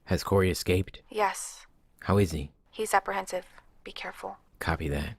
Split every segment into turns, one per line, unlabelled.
Has Cory escaped?
Yes.
How is he?
He's apprehensive. Be careful.
Copy that.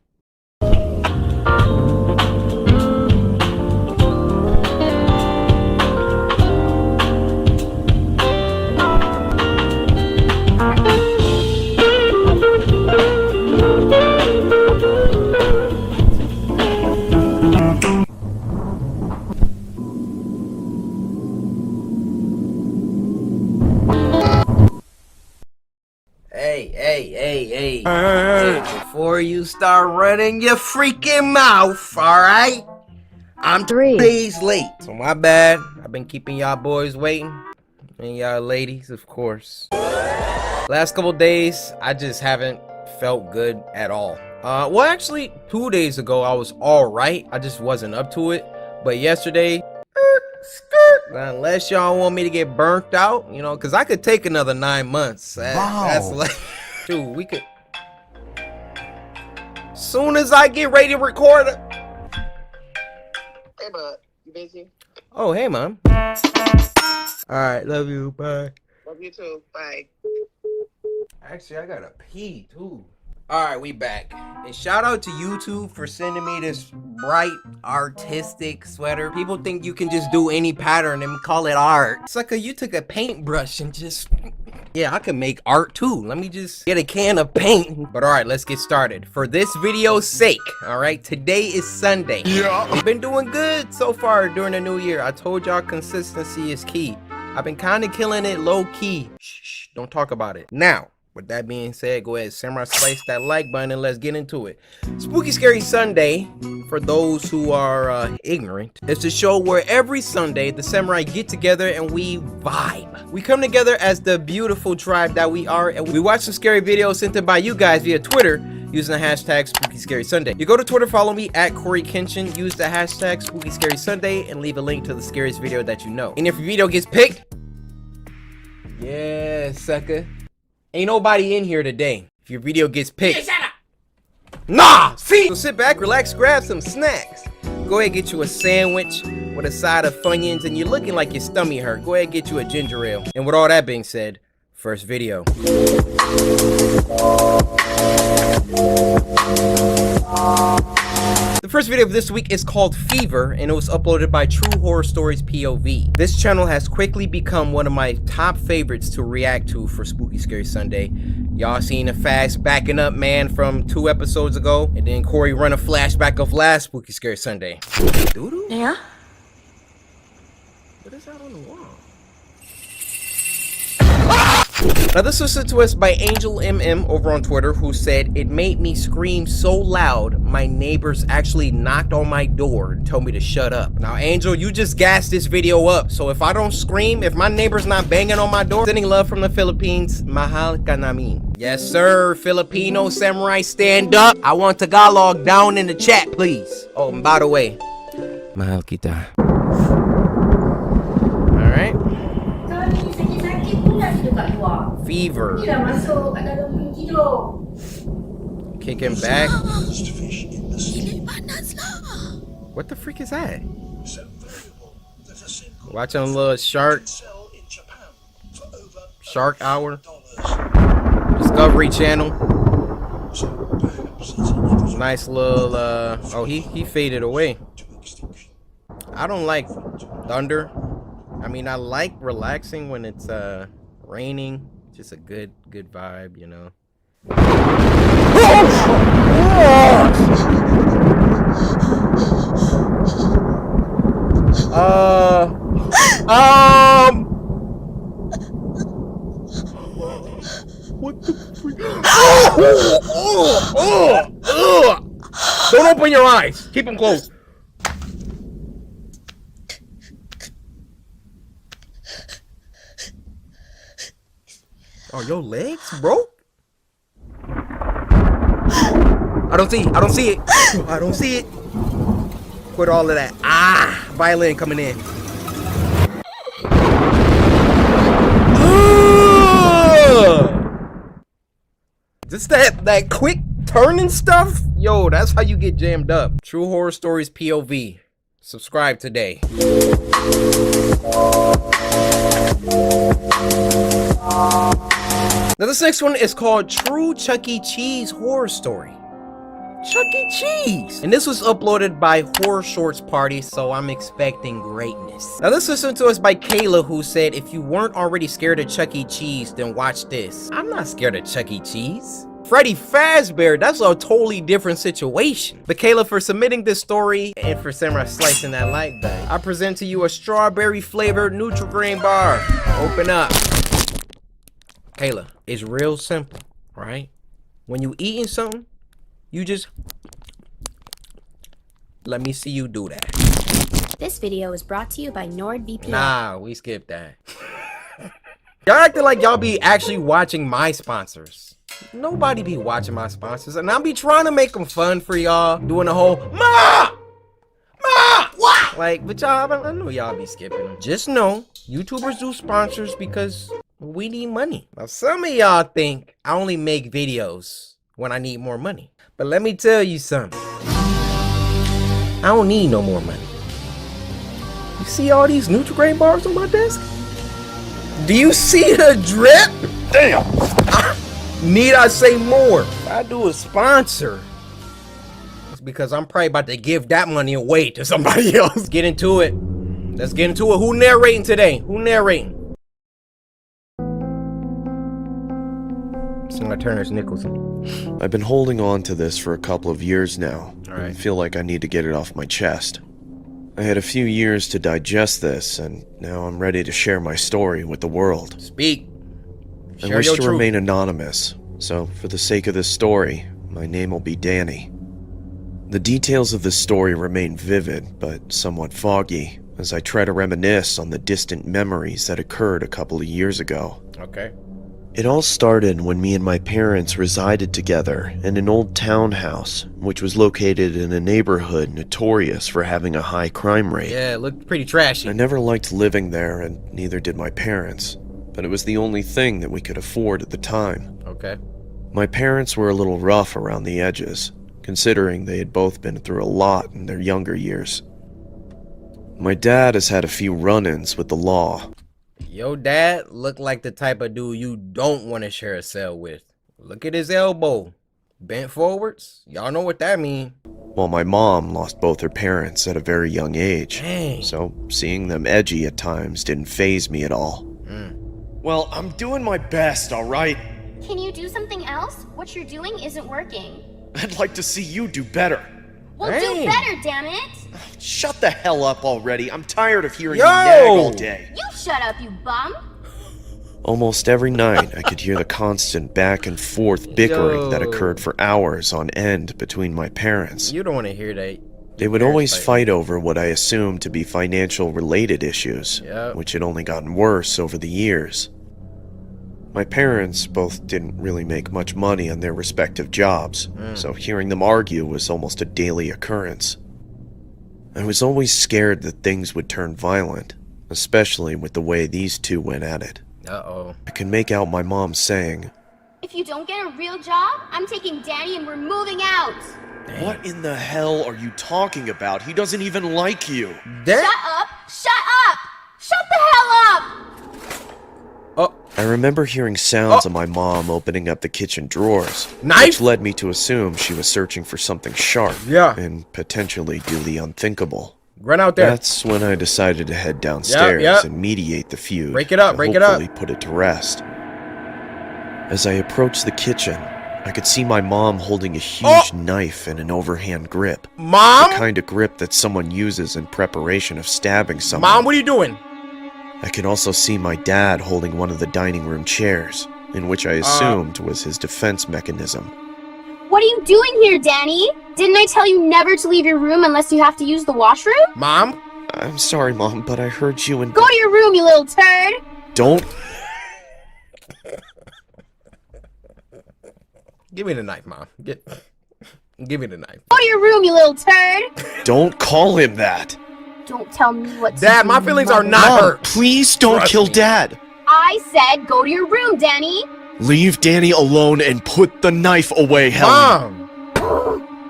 Hey, before you start running your freaking mouth, alright? I'm 3 days late, so my bad. I've been keeping y'all boys waiting, and y'all ladies, of course. Last couple days, I just haven't felt good at all. Well, actually, 2 days ago, I was alright. I just wasn't up to it. But yesterday, unless y'all want me to get burnt out, you know, because I could take another 9 months. That's like... Dude, we could. Soon as I get ready to record it.
Hey, bud. You busy?
Oh, hey, mom. Alright, love you. Bye.
Love you too. Bye.
Actually, I gotta pee too. Alright, we back. And shout out to YouTube for sending me this bright, artistic sweater. People think you can just do any pattern and call it art. It's like you took a paintbrush and just... Yeah, I can make art too. Let me just get a can of paint. But alright, let's get started. For this video's sake, alright, today is Sunday. Yeah. I've been doing good so far during the new year. I told y'all consistency is key. I've been kind of killing it low key. Shh, don't talk about it. Now, with that being said, go ahead, samurai slice that like button and let's get into it. Spooky Scary Sunday, for those who are ignorant, is the show where every Sunday the samurai get together and we vibe. We come together as the beautiful tribe that we are, and we watch some scary videos sent in by you guys via Twitter using the hashtag Spooky Scary Sunday. You go to Twitter, follow me at CoryxKenshin, use the hashtag Spooky Scary Sunday, and leave a link to the scariest video that you know. And if your video gets picked, yeah, sucker. Ain't nobody in here today. If your video gets picked. Hey, shut up! Nah! See? So sit back, relax, grab some snacks. Go ahead, get you a sandwich with a side of Funyuns, and you're looking like your stomach hurt. Go ahead, get you a ginger ale. And with all that being said, first video. The first video of this week is called Fever, and it was uploaded by True Horror Stories POV. This channel has quickly become one of my top favorites to react to for Spooky Scary Sunday. Y'all seen the fast backing up man from 2 episodes ago, and then Cory run a flashback of last Spooky Scary Sunday. Doodoo?
Yeah?
What is that on the wall? Now this was sent to us by Angel MM over on Twitter, who said, "It made me scream so loud my neighbors actually knocked on my door and told me to shut up." Now Angel, you just gassed this video up, so if I don't scream, if my neighbor's not banging on my door, sending love from the Philippines, mahal ka namin. Yes sir, Filipino samurai, stand up. I want Tagalog down in the chat, please. Oh, and by the way, mahal kita. Alright. Fever. Kicking back. What the freak is that? Watching a little Shark Hour. Discovery Channel. Nice little oh, he faded away. I don't like thunder. I mean, I like relaxing when it's raining. Just a good vibe, you know. What the freak? Don't open your eyes. Keep them closed. Oh, your legs broke? I don't see it. I don't see it. Quit all of that. Ah, violin coming in. Just that quick turning stuff? Yo, that's how you get jammed up. True Horror Stories POV. Subscribe today. Now this next one is called True Chuck E. Cheese Horror Story. Chuck E. Cheese. And this was uploaded by Horror Shorts Party, so I'm expecting greatness. Now this was sent to us by Kayla, who said, if you weren't already scared of Chuck E. Cheese, then watch this. I'm not scared of Chuck E. Cheese. Freddy Fazbear, that's a totally different situation. But Kayla, for submitting this story and for Samurai slicing that like button, I present to you a strawberry flavored Nutri-Grain bar. Open up. Kayla, it's real simple, right? When you eating something, you just let me see you do that.
This video is brought to you by NordVPN.
Nah, we skipped that. Y'all acting like y'all be actually watching my sponsors. Nobody be watching my sponsors, and I'll be trying to make them fun for y'all, doing the whole Ma! What? Like, but y'all, I know y'all be skipping them. Just know, YouTubers do sponsors because we need money. Now, some of y'all think I only make videos when I need more money. But let me tell you something. I don't need no more money. You see all these Nutri-Grain bars on my desk? Do you see the drip? Damn! Need I say more? If I do a sponsor, it's because I'm probably about to give that money away to somebody else. Get into it. Let's get into it. Who narrating today? Who narrating? Singer Turner's Nicholson.
I've been holding on to this for a couple of years now.
Alright.
I feel like I need to get it off my chest. I had a few years to digest this, and now I'm ready to share my story with the world.
Speak.
I
Share
wish
your
to
truth.
remain anonymous, so for the sake of this story, my name will be Danny. The details of this story remain vivid, but somewhat foggy, as I try to reminisce on the distant memories that occurred a couple of years ago.
Okay.
It all started when me and my parents resided together in an old townhouse, which was located in a neighborhood notorious for having a high crime rate.
Yeah, it looked pretty trashy.
I never liked living there, and neither did my parents, but it was the only thing that we could afford at the time.
Okay.
My parents were a little rough around the edges, considering they had both been through a lot in their younger years. My dad has had a few run-ins with the law.
Your dad looked like the type of dude you don't want to share a cell with. Look at his elbow. Bent forwards. Y'all know what that mean.
While my mom lost both her parents at a very young age.
Dang.
So seeing them edgy at times didn't faze me at all. Well, I'm doing my best, alright?
Can you do something else? What you're doing isn't working.
I'd like to see you do better.
Well,
Dang.
do better, damn it!
Shut the hell up already. I'm tired of hearing
Yo!
you nag all day.
You shut up, you bum!
Almost every night, I could hear the constant back and forth bickering that
Yo.
occurred for hours on end between my parents.
You don't want to hear that.
They would always fight over what I assumed to be financial related issues,
Yep.
which had only gotten worse over the years. My parents both didn't really make much money on their respective jobs, so hearing them argue was almost a daily occurrence. I was always scared that things would turn violent, especially with the way these two went at it.
Uh-oh.
I can make out my mom saying,
If you don't get a real job, I'm taking Danny and we're moving out!
"What in the hell are you talking about? He doesn't even like you."
That?
Shut up! Shut up! Shut the hell up!
Oh,
I remember hearing sounds of my mom opening up the kitchen drawers,
Knife?
which led me to assume she was searching for something sharp
Yeah.
and potentially do the unthinkable.
run out there.
That's when I decided to head downstairs
Yep.
and mediate the feud.
Break it up,
to
break it up.
hopefully put it to rest. As I approached the kitchen, I could see my mom holding a huge knife in an overhand grip.
Mom?
The kind of grip that someone uses in preparation of stabbing someone.
Mom, what are you doing?
I could also see my dad holding one of the dining room chairs, in which I assumed was his defense mechanism.
What are you doing here, Danny? Didn't I tell you never to leave your room unless you have to use the washroom?
Mom?
I'm sorry, Mom, but I heard you and...
Go to your room, you little turd!
Don't...
Give me the knife, Mom. Give me the knife.
Go to your room, you little turd!
Don't call him that!
Don't tell me what to
Dad,
do,
my feelings are
mother.
not
Mom,
hurt.
please don't
Trust
kill
me.
Dad!
I said go to your room, Danny!
Leave Danny alone and put the knife away, Helen!
Mom!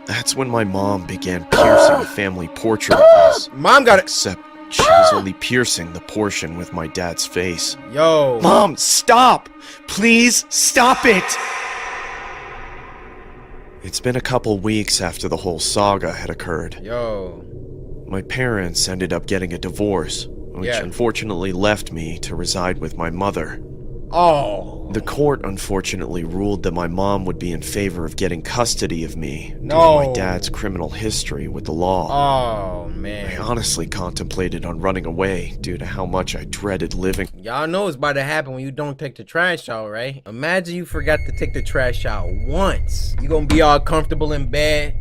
That's when my mom began piercing the family portrait of us.
Mom got it.
Except She was only piercing the portion with my dad's face.
Yo.
Mom, stop! Please stop it! It's been a couple weeks after the whole saga had occurred.
Yo.
My parents ended up getting a divorce, which unfortunately left me to reside with my mother.
Oh.
The court unfortunately ruled that my mom would be in favor of getting custody of me due to my dad's criminal history with the law.
Oh, man.
I honestly contemplated on running away due to how much I dreaded living.
Y'all know it's about to happen when you don't take the trash out, right? Imagine you forgot to take the trash out once. You gonna be all comfortable in bed,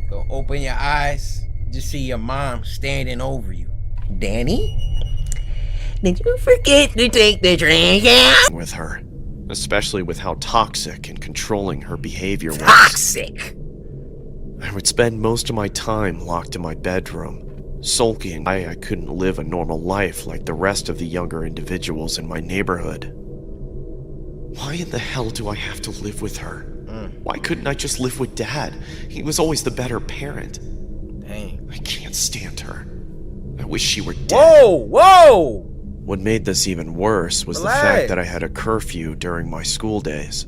go open your eyes, just see your mom standing over you. Danny? Did you forget to take the trash out?
With her, especially with how toxic and controlling her behavior was.
Toxic!
I would spend most of my time locked in my bedroom, sulking I couldn't live a normal life like the rest of the younger individuals in my neighborhood. Why in the hell do I have to live with her? Why couldn't I just live with Dad? He was always the better parent.
Dang.
I can't stand her. I wish she were dead.
Whoa! Whoa!
What made this even worse was the fact that I had a curfew during my school days.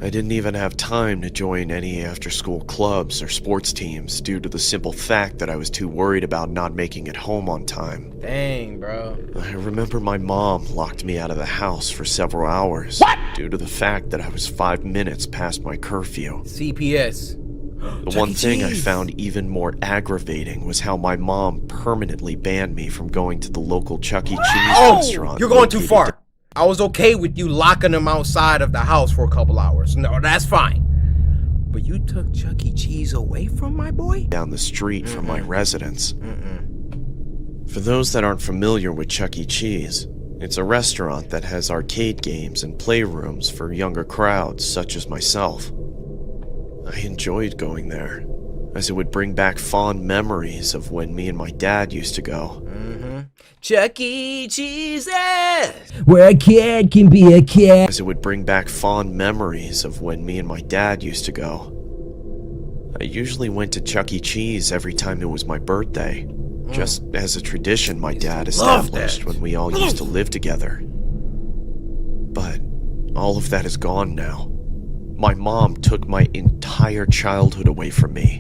I didn't even have time to join any after-school clubs or sports teams due to the simple fact that I was too worried about not making it home on time.
Dang, bro.
I remember my mom locked me out of the house for several hours due to the fact that I was 5 minutes past my curfew.
CPS.
The one thing I found even more aggravating was how my mom permanently banned me from going to the local Chuck E. Cheese restaurant.
You're going too far. I was okay with you locking them outside of the house for a couple hours. No, that's fine. But you took Chuck E. Cheese away from my boy?
Down the street from my residence. For those that aren't familiar with Chuck E. Cheese, it's a restaurant that has arcade games and playrooms for younger crowds such as myself. I enjoyed going there, as it would bring back fond memories of when me and my dad used to go.
Chuck E. Cheese, where a kid can be a kid.
As it would bring back fond memories of when me and my dad used to go. I usually went to Chuck E. Cheese every time it was my birthday, just as a tradition my dad established when we all used to live together. But all of that is gone now. My mom took my entire childhood away from me,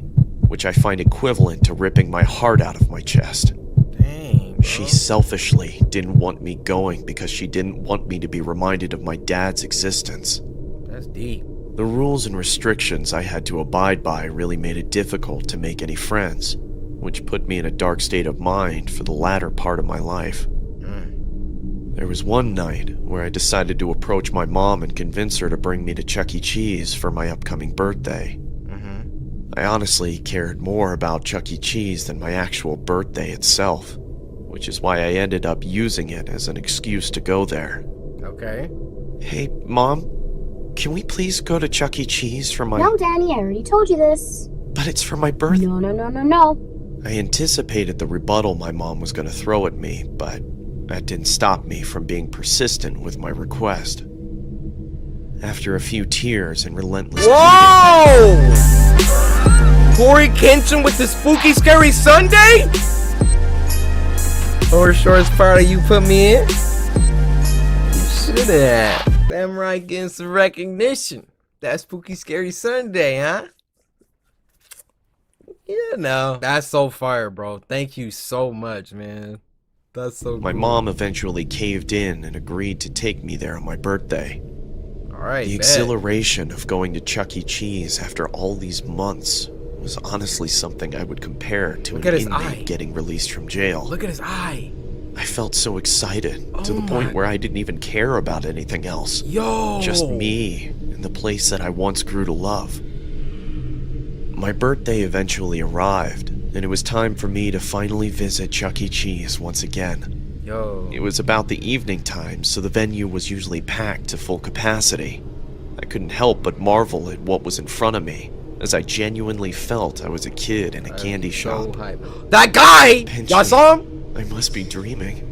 which I find equivalent to ripping my heart out of my chest.
Dang, bro.
She selfishly didn't want me going because she didn't want me to be reminded of my dad's existence.
That's deep.
The rules and restrictions I had to abide by really made it difficult to make any friends, which put me in a dark state of mind for the latter part of my life. There was one night where I decided to approach my mom and convince her to bring me to Chuck E. Cheese for my upcoming birthday. I honestly cared more about Chuck E. Cheese than my actual birthday itself, which is why I ended up using it as an excuse to go there.
Okay.
Hey, Mom, can we please go to Chuck E. Cheese for my...
No, Danny, I already told you this.
But it's for my birthday.
No.
I anticipated the rebuttal my mom was going to throw at me, but that didn't stop me from being persistent with my request. After a few tears and relentless
Whoa! CoryxKenshin with the spooky scary Sunday? Or shortest part of you put me in? You should have. Damn right, getting some recognition. That spooky scary Sunday, huh? Yeah, no. That's so fire, bro. Thank you so much, man. That's so
My
cool.
mom eventually caved in and agreed to take me there on my birthday.
Alright,
The exhilaration of going to Chuck E. Cheese after all these months was honestly something I would compare to
Look
an
at his
inmate
eye.
getting released from jail.
Look at his eye.
I felt so excited, to the
Oh
point
my-
where I didn't even care about anything else.
Yo!
Just me and the place that I once grew to love. My birthday eventually arrived, and it was time for me to finally visit Chuck E. Cheese once again.
Yo.
It was about the evening time, so the venue was usually packed to full capacity. I couldn't help but marvel at what was in front of me, as I genuinely felt I was a kid in a candy shop.
That guy!
Pinchy.
Y'all saw him?
I must be dreaming.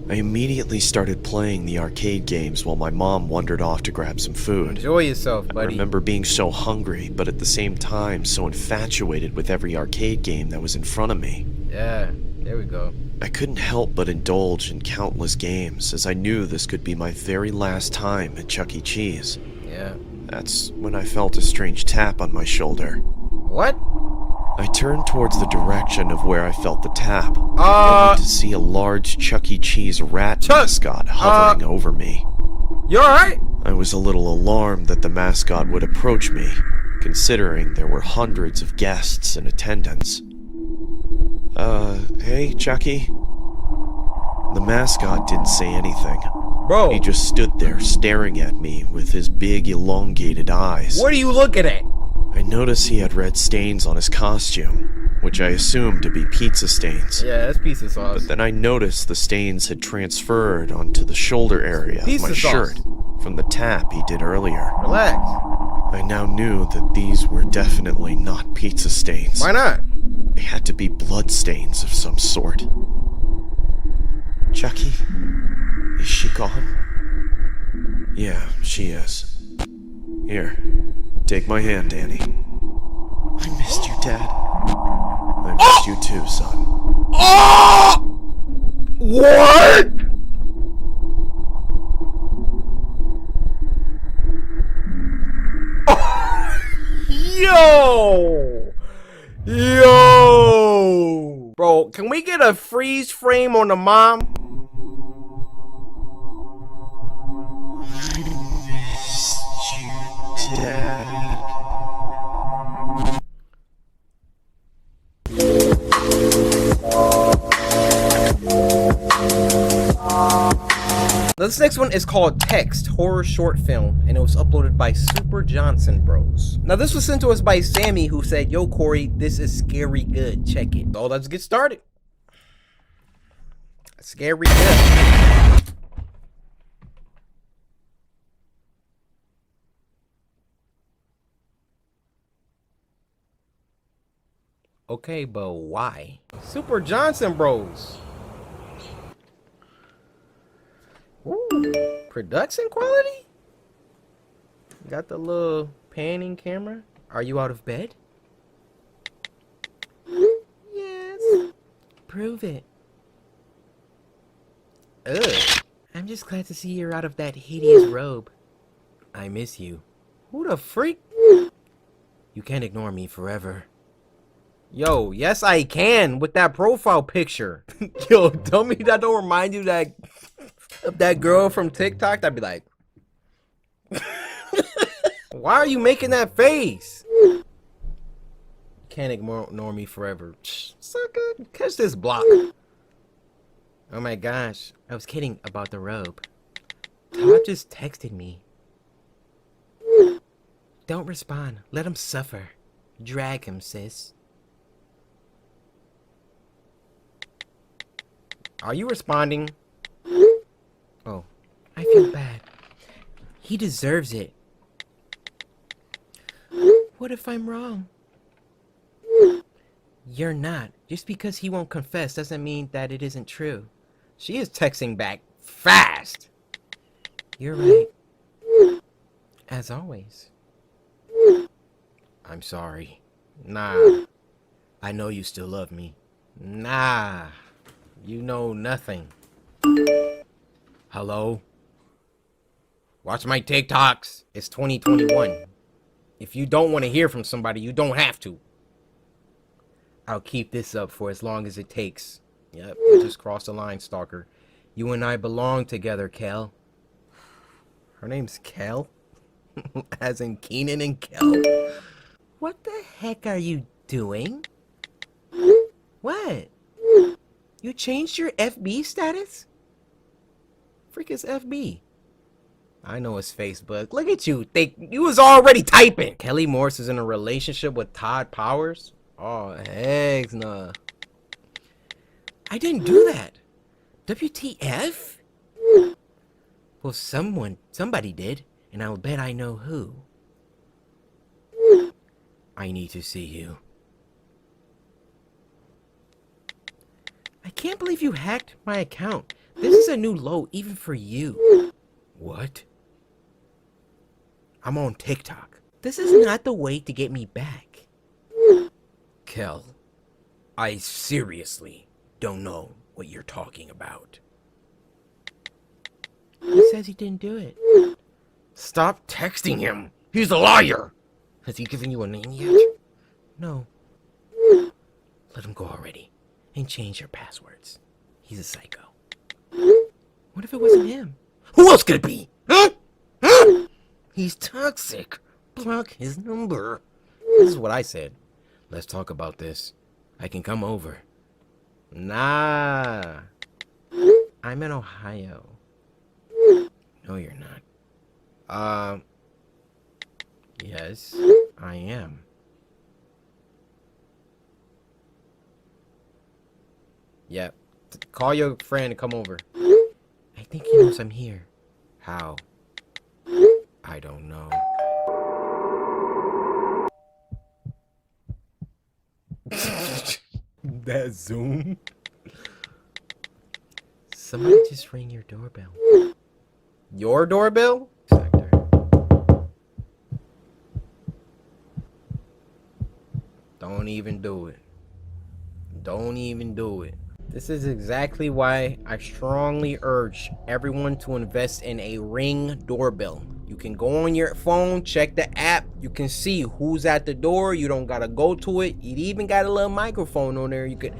I immediately started playing the arcade games while my mom wandered off to grab some food.
Enjoy yourself,
I
buddy.
remember being so hungry, but at the same time so infatuated with every arcade game that was in front of me.
Yeah. There we go.
I couldn't help but indulge in countless games, as I knew this could be my very last time at Chuck E. Cheese.
Yeah.
That's when I felt a strange tap on my shoulder.
What?
I turned towards the direction of where I felt the tap, only to see a large Chuck E. Cheese rat mascot hovering over me.
You alright?
I was a little alarmed that the mascot would approach me, considering there were hundreds of guests in attendance. Hey, Chucky? The mascot didn't say anything.
Bro.
He just stood there staring at me with his big elongated eyes.
What are you looking at?
I noticed he had red stains on his costume, which I assumed to be pizza stains.
Yeah, that's pizza sauce.
But then I noticed the stains had transferred onto the shoulder area of my shirt from the tap he did earlier.
Relax.
I now knew that these were definitely not pizza stains.
Why not?
They had to be blood stains of some sort. Chucky? Is she gone? Yeah, she is. Here, take my hand, Danny. I missed you, Dad. I missed you too, son.
Oh! What? Yo! Yo! Bro, can we get a freeze frame on the mom?
I missed you, Dad.
This next one is called Text Horror Short Film, and it was uploaded by Super Johnson Bros. Now this was sent to us by Sammy, who said, "Yo Corey, this is scary good. Check it." So let's get started. Scary good. Okay, but why? Super Johnson Bros. Ooh, production quality? Got the little panning camera. Are you out of bed? Yes. Prove it. Ugh. I'm just glad to see you're out of that hideous robe. I miss you. Who the freak? You can't ignore me forever. Yo, yes I can with that profile picture. Yo, tell me that don't remind you that of that girl from TikTok. That'd be like, why are you making that face? Can't ignore me forever. Sucker, catch this block. Oh my gosh, I was kidding about the robe. Todd just texted me. Don't respond. Let him suffer. Drag him, sis. Are you responding? Oh, I feel bad. He deserves it. What if I'm wrong? You're not. Just because he won't confess doesn't mean that it isn't true. She is texting back fast. You're right. As always. I'm sorry. Nah. I know you still love me. Nah. You know nothing. Hello? Watch my TikToks. It's 2021. If you don't want to hear from somebody, you don't have to. I'll keep this up for as long as it takes. Yep, you just crossed the line, stalker. You and I belong together, Kel. Her name's Kel? As in Keenan and Kel? What the heck are you doing? What? You changed your FB status? Freak is FB. I know it's Facebook. Look at you. You was already typing. Kelly Morse is in a relationship with Todd Powers? Oh, heck nah. I didn't do that. WTF? Well, somebody did, and I'll bet I know who. I need to see you. I can't believe you hacked my account. This is a new low even for you. What? I'm on TikTok. This is not the way to get me back. Kel, I seriously
don't know what you're talking about. He says he didn't do it. Stop texting him. He's a liar. Has he given you a name yet? No. Let him go already and change your passwords. He's a psycho. What if it wasn't him? Who else could it be? Huh? Huh? He's toxic. Block his number. This is what I said. Let's talk about this. I can come over. Nah. I'm in Ohio. No, you're not. Yes, I am. Yep. Call your friend and come over. I think he knows I'm here. How? I don't know. That Zoom? Somebody just ring your doorbell. Your doorbell? Sector. Don't even do it. Don't even do it. This is exactly why I strongly urge everyone to invest in a Ring doorbell. You can go on your phone, check the app. You can see who's at the door. You don't gotta go to it. It even got a little microphone on there. You could,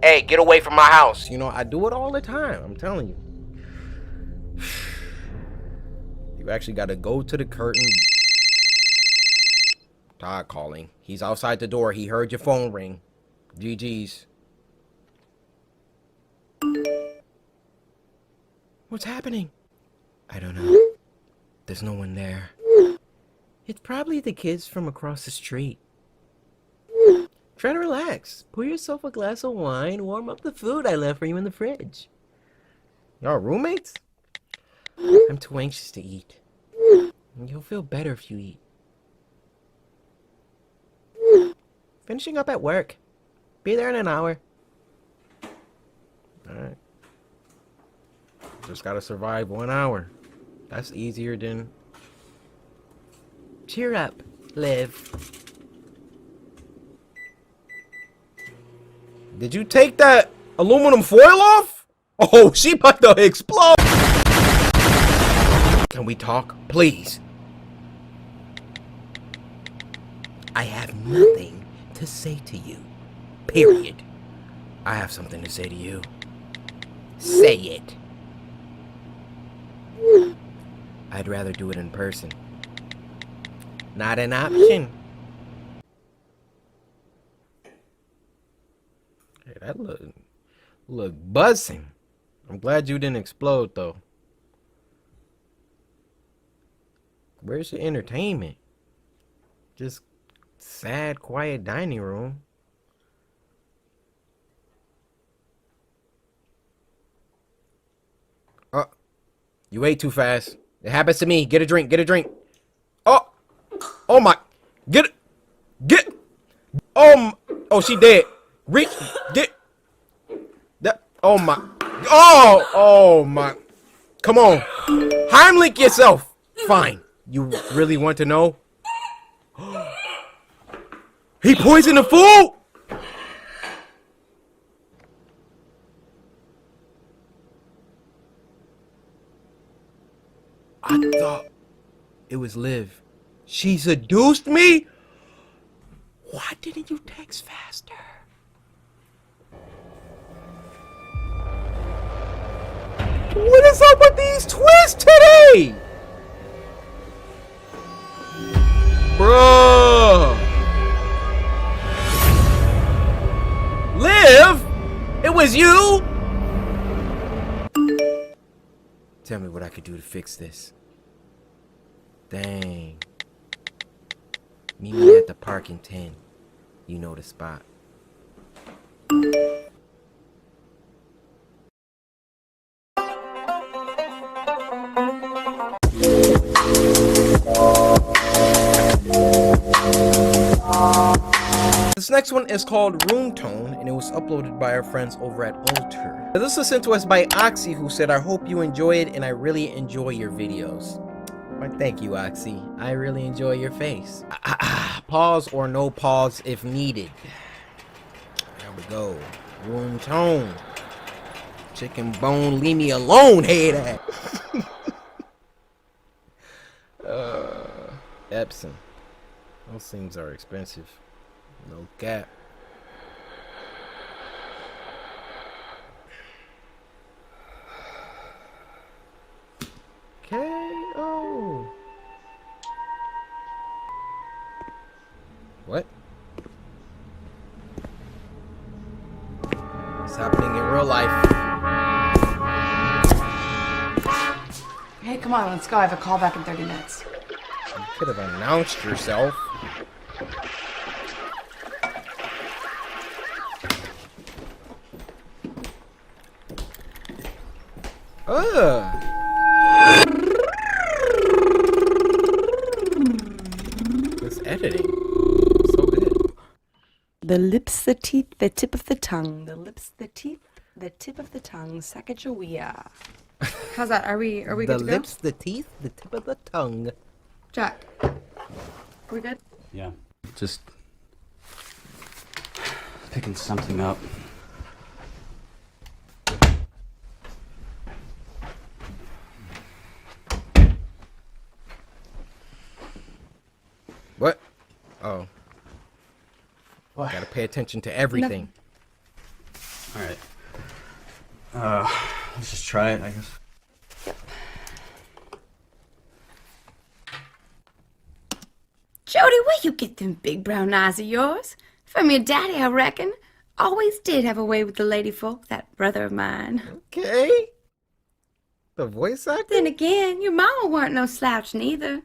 hey, get away from my house. You know, I do it all the time. I'm telling you. You actually gotta go to the curtain. Todd calling. He's outside the door. He heard your phone ring. GG's. What's happening? I don't know. There's no one there. It's probably the kids from across the street. Try to relax. Pour yourself a glass of wine. Warm up the food I left for you in the fridge. Y'all roommates? I'm too anxious to eat. You'll feel better if you eat. Finishing up at work. Be there in an hour. Alright. Just gotta survive 1 hour. That's easier than... Cheer up, Liv. Did you take that aluminum foil off? Oh, she about to explode! Can we talk, please? I have nothing to say to you. Period. I have something to say to you. Say it. I'd rather do it in person. Not an option. Hey, that look buzzing. I'm glad you didn't explode though. Where's your entertainment? Just sad, quiet dining room. Oh, you ate too fast. It happens to me. Get a drink. Get a drink. Oh, oh my. Get it. Oh, she dead. Reach. Get. That. Oh my. Oh my. Come on. Heimlich yourself. Fine. You really want to know? He poisoned the food. I thought it was Liv. She seduced me? Why didn't you text faster? What is up with these twists today? Bruh. Liv? It was you? Tell me what I could do to fix this. Dang. Meet me at the park in 10. You know the spot. This next one is called Room Tone, and it was uploaded by our friends over at Alter. This was sent to us by Oxy, who said, I hope you enjoy it, and I really enjoy your videos. Well, thank you, Oxy. I really enjoy your face. Pause or no pause if needed. There we go.
Room tone. Chicken bone, leave me alone, head ass. Epson. Those things are expensive. No cap. KO. What? What's happening in real life?
Hey, come on, let's go. I have a call back in 30 minutes.
You could have announced yourself. This editing. So good.
The lips, the teeth, the tip of the tongue. The lips, the teeth, the tip of the tongue. Sacagawea.
How's that? Are we
The
good to
lips, the teeth, the tip of the tongue.
go? Jack, are we good?
Yeah. Just picking something up.
What? Oh.
What?
Gotta pay attention to everything.
All right. Let's just try it, I guess.
Jody, where you get them big brown eyes of yours? From your daddy, I reckon. Always did have a way with the lady folk, that brother of mine.
Okay. The voice actor?
Then again, your mama weren't no slouch neither.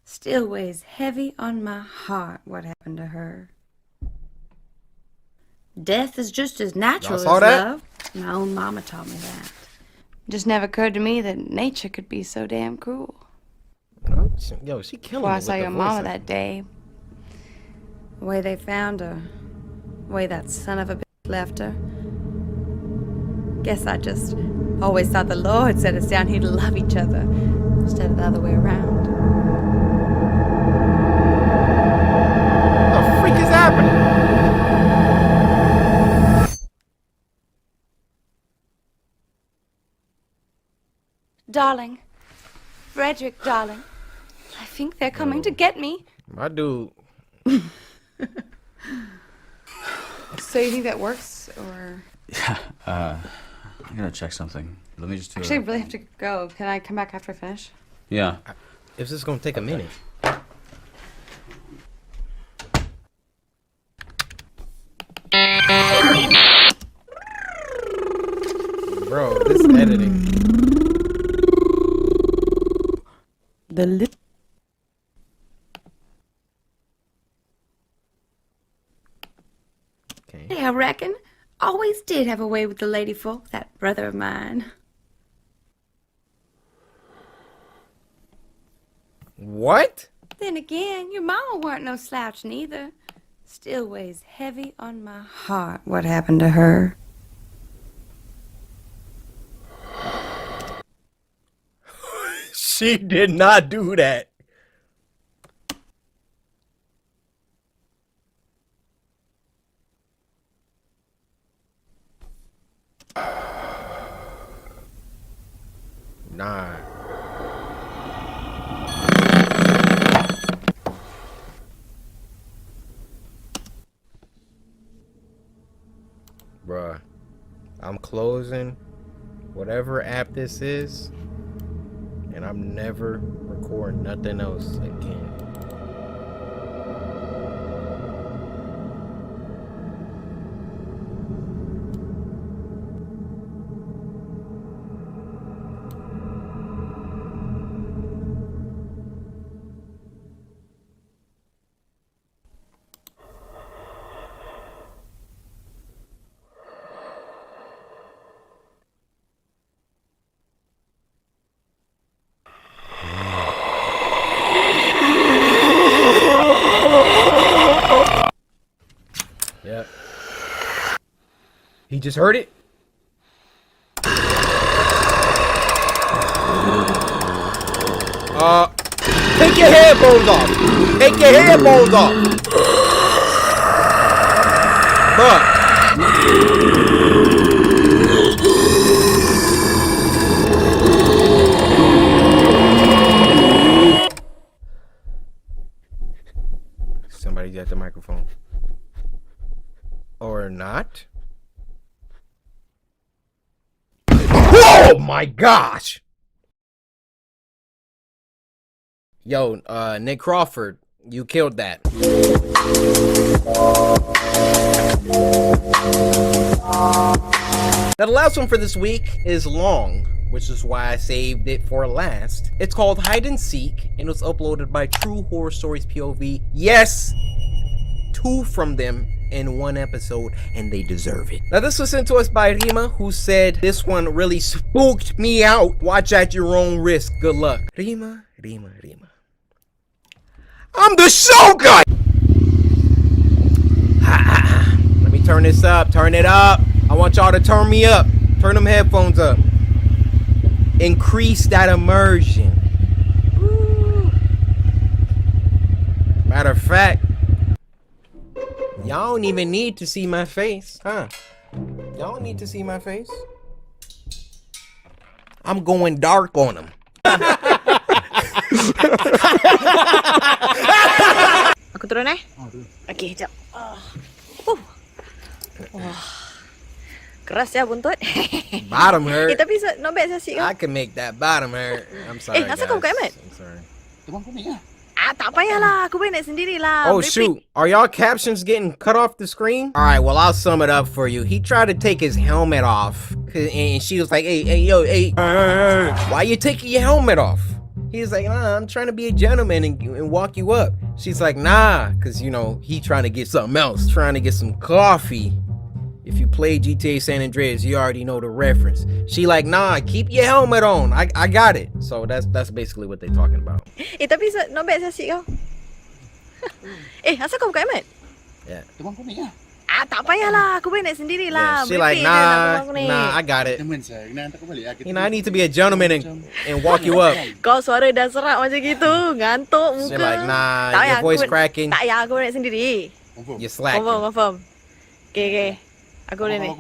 Still weighs heavy on my heart what happened to her. Death is just as natural as
saw that?
love. My own mama taught me that. Just never occurred to me that nature could be so damn cruel.
Yo, she killing
Before
it
I
with
saw
the
your
voice
mama
acting.
that day, the way they found her, the way that son of a bitch left her. Guess I just always thought the Lord set us down here to love each other instead of the other way around.
What the freak is happening?
Darling, Frederick, darling, I think they're coming to get me.
My dude.
So you think that works, or?
Yeah. I gotta check something. Let me just do
Actually, I
it.
really have to go. Can I come back after I finish?
Yeah.
This is gonna take a minute. Bro, this editing.
The lip.
Okay.
I reckon. Always did have a way with the lady folk, that brother of mine.
What?
Then again, your mama weren't no slouch neither. Still weighs heavy on my heart what happened to her.
She did not do that. Nah. Bruh. I'm closing whatever app this is, and I'm never recording nothing else again. Yep. He just heard it? Take your headphones off! Take your headphones off! Bruh.
Oh my gosh! Yo, Nick Crawford, you killed that. Now the last one for this week is long, which is why I saved it for last. It's called Hide and Seek, and it was uploaded by True Horror Stories POV. Yes! 2 from them in 1 episode, and they deserve it. Now this was sent to us by Rima, who said, this one really spooked me out. Watch at your own risk. Good luck. Rima. I'm the Shogun! Let me turn this up. Turn it up. I want y'all to turn me up. Turn them headphones up. Increase that immersion. Woo. Matter of fact, y'all don't even need to see my face, huh? Y'all don't need to see my face. I'm going dark on them.
Aku turun Okey, jap. Wah. Keras ya buntut.
Bottom hurt.
Tapi not bad Sasik
I can make that bottom hurt. I'm sorry,
asal kau buka Ahmad?
I'm sorry.
Tak payahlah. Aku boleh naik sendirilah.
Oh shoot, are y'all captions getting cut off the screen? All right, well I'll sum it up for you. He tried to take his helmet off, and she was like, hey, why you taking your helmet off? He's like, nah, I'm trying to be a gentleman and walk you up. She's like, nah, because, you know, he trying to get something else, trying to get some coffee. If you play GTA San Andreas, you already know the reference. She like, nah, keep your helmet on. I got it. So that's basically what they're talking about.
Tapi not bad Sasik kau. Asal kau buka Ahmad?
Yeah.
Tak payahlah. Aku boleh naik sendirilah.
Yeah, she like, nah, I got it. You know, I need to be a gentleman and walk you up.
Kau suara dah serak macam gitu. Ngantuk muka.
She like, nah, your voice cracking.
Tak payah, aku boleh naik sendiri.
You're slacking.
Confirm. Okay. Aku boleh naik.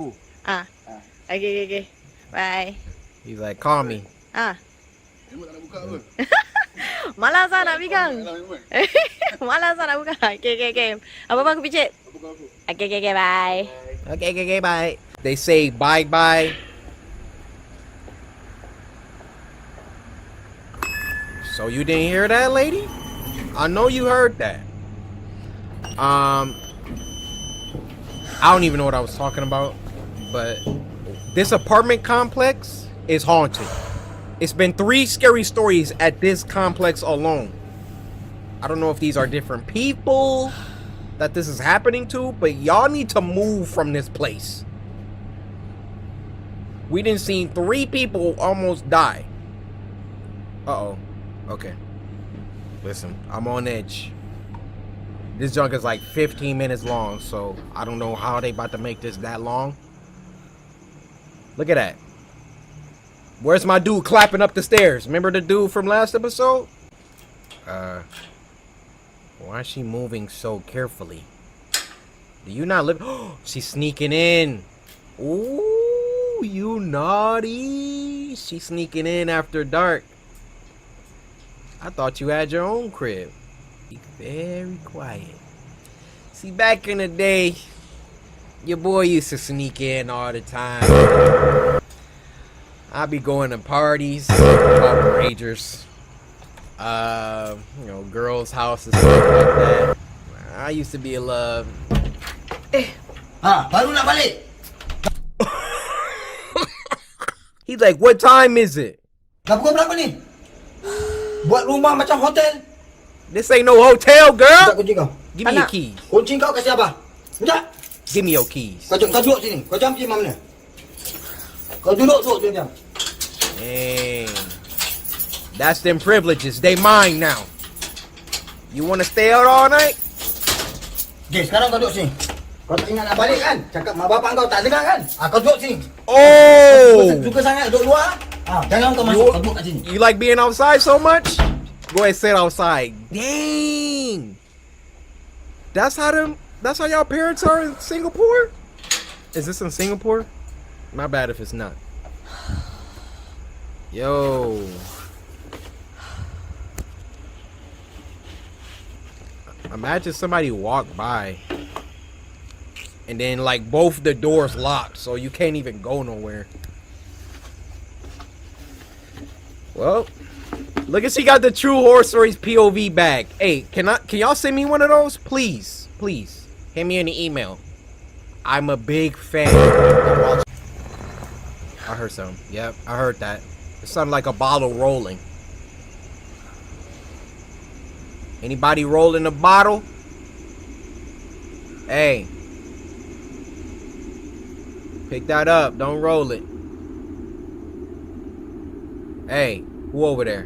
Okay. Bye.
He's like, call me.
Malas nak pegang. Malas nak buka. Okay. Apa-apa aku pijit. Okay, bye.
Okay, bye. They say bye. So you didn't hear that, lady? I know you heard that. I don't even know what I was talking about, but this apartment complex is haunted. It's been 3 scary stories at this complex alone. I don't know if these are different people that this is happening to, but y'all need to move from this place. We done seen 3 people almost die. Uh-oh. Okay. Listen, I'm on edge. This junk is like 15 minutes long, so I don't know how they about to make this that long. Look at that. Where's my dude clapping up the stairs? Remember the dude from last episode? Why is she moving so carefully? Do you not live? She's sneaking in. Ooh, you naughty. She's sneaking in after dark. I thought you had your own crib. Be very quiet. See, back in the day, your boy used to sneak in all the time. I'd be going to parties, called ragers. You know, girls' houses, stuff like that. I used to be in love.
Baru nak balik.
He's like, what time is it?
Dah pukul berapa ni? Buat rumah macam hotel.
This ain't no hotel, girl.
Kunci kau.
Give me your keys.
Kunci kau kasih abah. Sekejap.
Give me your keys.
Kau duduk sini. Kau jam sini mana? Kau duduk diam.
Dang. That's them privileges. They mine now. You want to stay out all night?
Okay, sekarang kau duduk sini. Kau tak ingat nak balik kan? Cakap mak bapak kau tak dengar kan? Kau duduk sini.
Oh!
Suka sangat duduk luar? Jangan kau masuk. Kau duduk kat sini.
You like being outside so much? Go ahead, sit outside. Dang! That's how y'all parents are in Singapore? Is this in Singapore? My bad if it's not. Yo. Imagine somebody walked by and then like both the doors locked, so you can't even go nowhere.
Well, look at she got the true horror stories POV bag. Hey, can y'all send me one of those, please? Please, hit me in the email. I'm a big fan. I heard something. Yep, I heard that. It sounded like a bottle rolling. Anybody rolling a bottle? Hey. Pick that up. Don't roll it. Hey, who over there?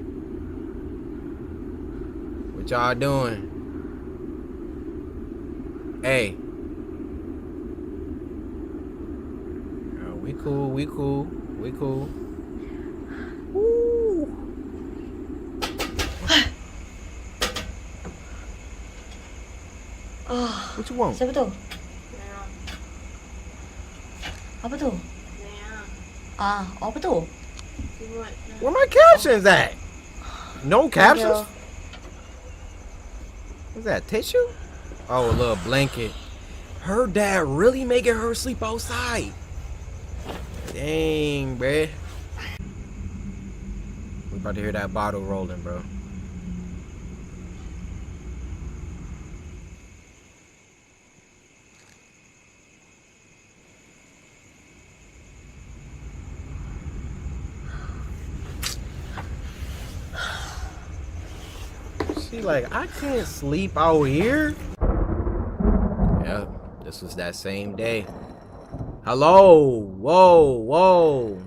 What y'all doing? Hey. Oh, we cool. We cool. We cool. Woo. What you want?
Siapa tu? Apa tu? Apa tu?
Where my captions at? No captions? What's that, tissue? Oh, a little blanket. Her dad really making her sleep outside. Dang, bruh. We about to hear that bottle rolling, bro. She like, I can't sleep out here. Yep, this was that same day. Hello, whoa, whoa.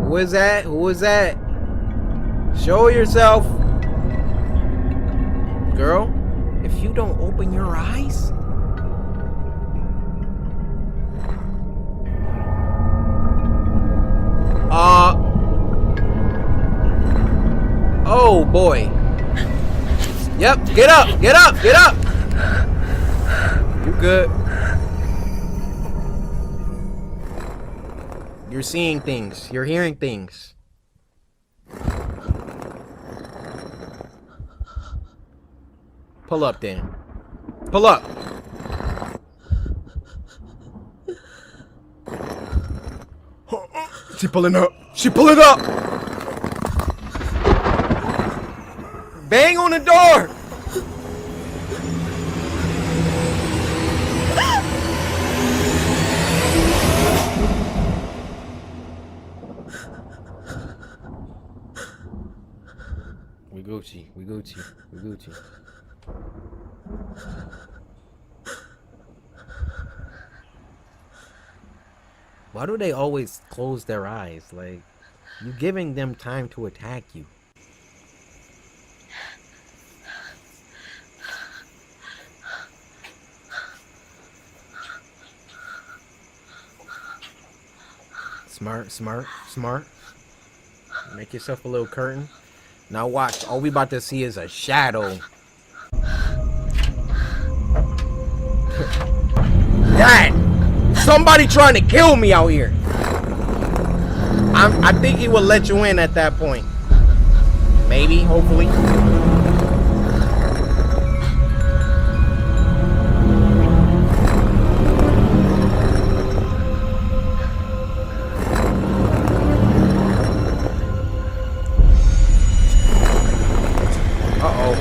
Who is that? Who is that? Show yourself. Girl, if you don't open your eyes. Oh boy. Yep, get up, get up, get up. You good. You're seeing things, you're hearing things. Pull up then. Pull up. She pulling up. She pulling up. Bang on the door. We Gucci. We Gucci. We Gucci. Why do they always close their eyes? Like, you giving them time to attack you. Smart, smart, smart. Make yourself a little curtain. Now watch, all we about to see is a shadow. Dad! Somebody trying to kill me out here. I think he will let you in at that point. Maybe, hopefully. Uh-oh.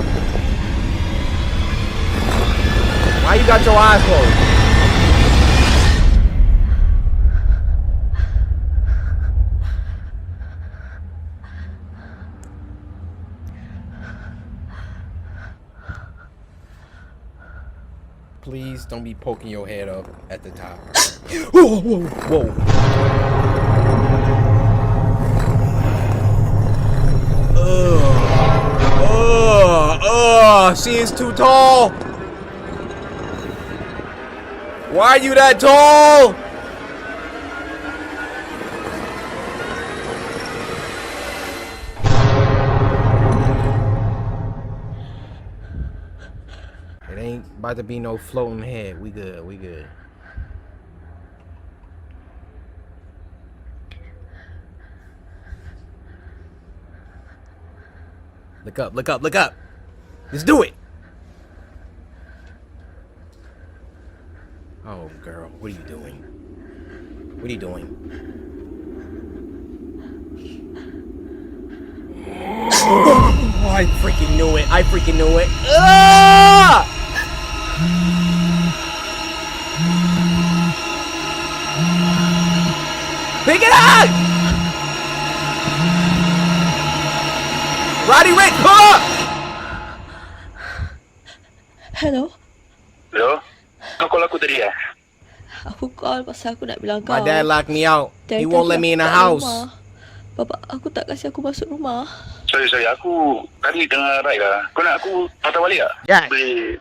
Why you got your eyes closed? Please don't be poking your head up at the top. Whoa, whoa, whoa. She is too tall. Why are you that tall? It ain't about to be no floating head. We good, we good. Look up, look up, look up. Let's do it. Oh, girl, what are you doing? What are you doing? I freaking knew it. I freaking knew it. Ah! Pick it up! Roddy Rick, pull up!
Hello.
Hello? Kau call aku tadi ya?
Aku call pasal aku nak bilang kau.
My dad locked me out.
Dari
He won't
tadi
let me in
aku
the
kat
house.
rumah. Bapak aku tak kasih aku masuk rumah.
Sorry, aku tadi tengah ride lah. Kau nak aku patah balik tak?
Ya.
Boleh.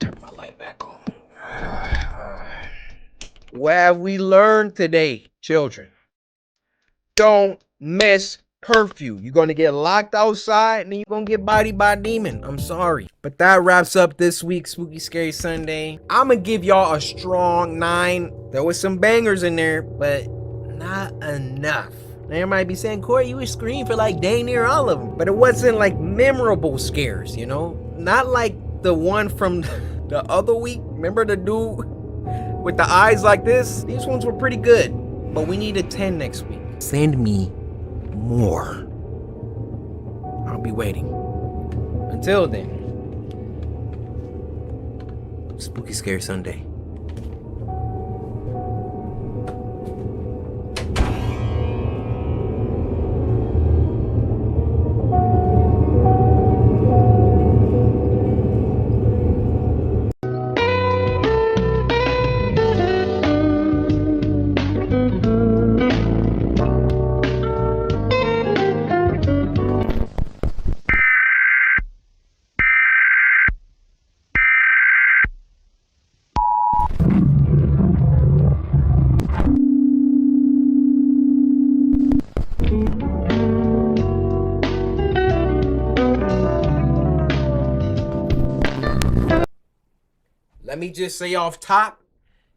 Turn my light back on. What have we learned today, children? Don't miss curfew. You're gonna get locked outside and then you're gonna get bodied by a demon. I'm sorry. But that wraps up this week's Spooky Scary Sunday. I'm gonna give y'all a strong 9. There was some bangers in there, but not enough. Now you might be saying, Corey, you would scream for like dang near all of them. But it wasn't like memorable scares, you know? Not like the one from the other week. Remember the dude with the eyes like this? These ones were pretty good. But we need a 10 next week. Send me more. I'll be waiting. Until then, Spooky Scary Sunday. Let me just say off top,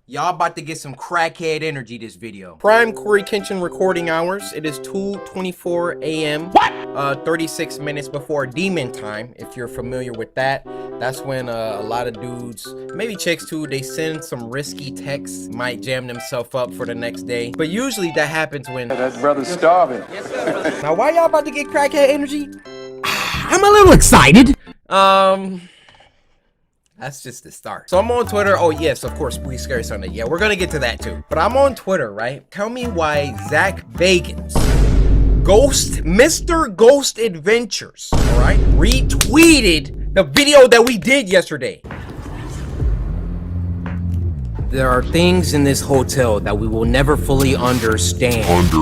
y'all about to get some crackhead energy this video. Prime CoryxKenshin recording hours. It is 2:24 a.m. What? 36 minutes before demon time, if you're familiar with that. That's when a lot of dudes, maybe chicks too, they send some risky texts, might jam themselves up for the next day. But usually that happens when...
That brother's starving.
Now why y'all about to get crackhead energy? I'm a little excited. That's just the start. So I'm on Twitter. Oh yes, of course, Spooky Scary Sunday. Yeah, we're gonna get to that too. But I'm on Twitter, right? Tell me why Zach Bagans, Mr. Ghost Adventures, all right, retweeted the video that we did yesterday. There are things in this hotel that we will never fully understand.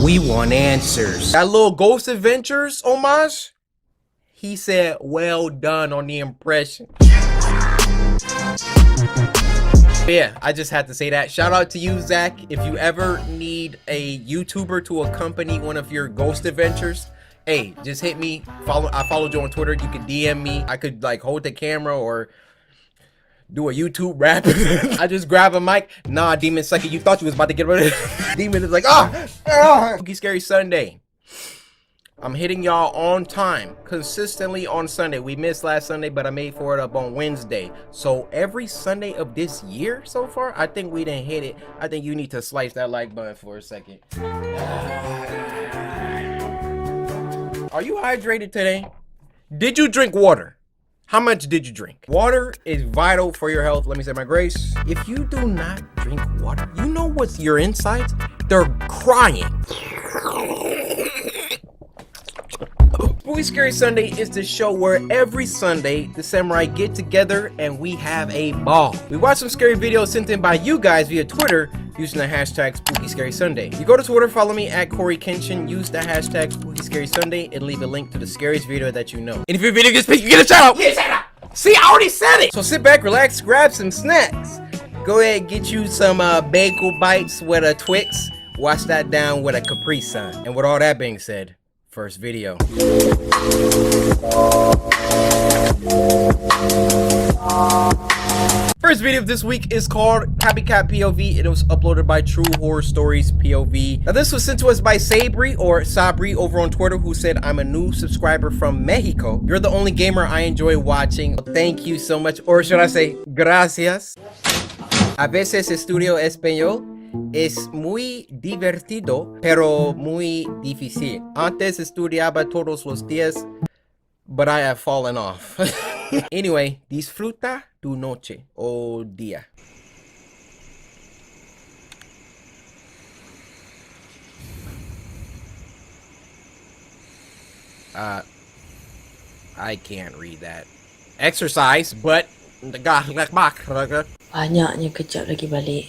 We want answers. That little Ghost Adventures homage? He said, well done on the impression. Yeah, I just had to say that. Shout out to you, Zach. If you ever need a YouTuber to accompany one of your ghost adventures, hey, just hit me. I followed you on Twitter. You could DM me. I could like hold the camera or do a YouTube rap. I just grab a mic. Nah, Demon Sucker, you thought you was about to get rid of it. Demon is like, Spooky Scary Sunday. I'm hitting y'all on time, consistently on Sunday. We missed last Sunday, but I made for it up on Wednesday. So every Sunday of this year so far, I think we didn't hit it. I think you need to slice that like button for a second. Are you hydrated today? Did you drink water? How much did you drink? Water is vital for your health. Let me say my grace. If you do not drink water, you know what's your insides? They're crying. Spooky Scary Sunday is the show where every Sunday the samurai get together and we have a ball. We watch some scary videos sent in by you guys via Twitter using the hashtag Spooky Scary Sunday. You go to Twitter, follow me at CoryxKenshin, use the hashtag Spooky Scary Sunday, and leave a link to the scariest video that you know. And if your video gets picked, you get a shout out. Yeah, shout out. See, I already said it. So sit back, relax, grab some snacks. Go ahead, get you some bagel bites with a Twix. Wash that down with a Capri Sun. And with all that being said, first video. first video of this week is called Copycat POV. It was uploaded by True Horror Stories POV. Now this was sent to us by Sabri or Sabri over on Twitter, who said, I'm a new subscriber from Mexico. You're the only gamer I enjoy watching. Thank you so much. Or should I say, gracias. A veces estudio español. Es muy divertido, pero muy difícil. Antes estudiaba todos los días, but I have fallen off. Anyway, disfruta tu noche o día. I can't read that. Exercise, but
banyaknya kejap lagi balik.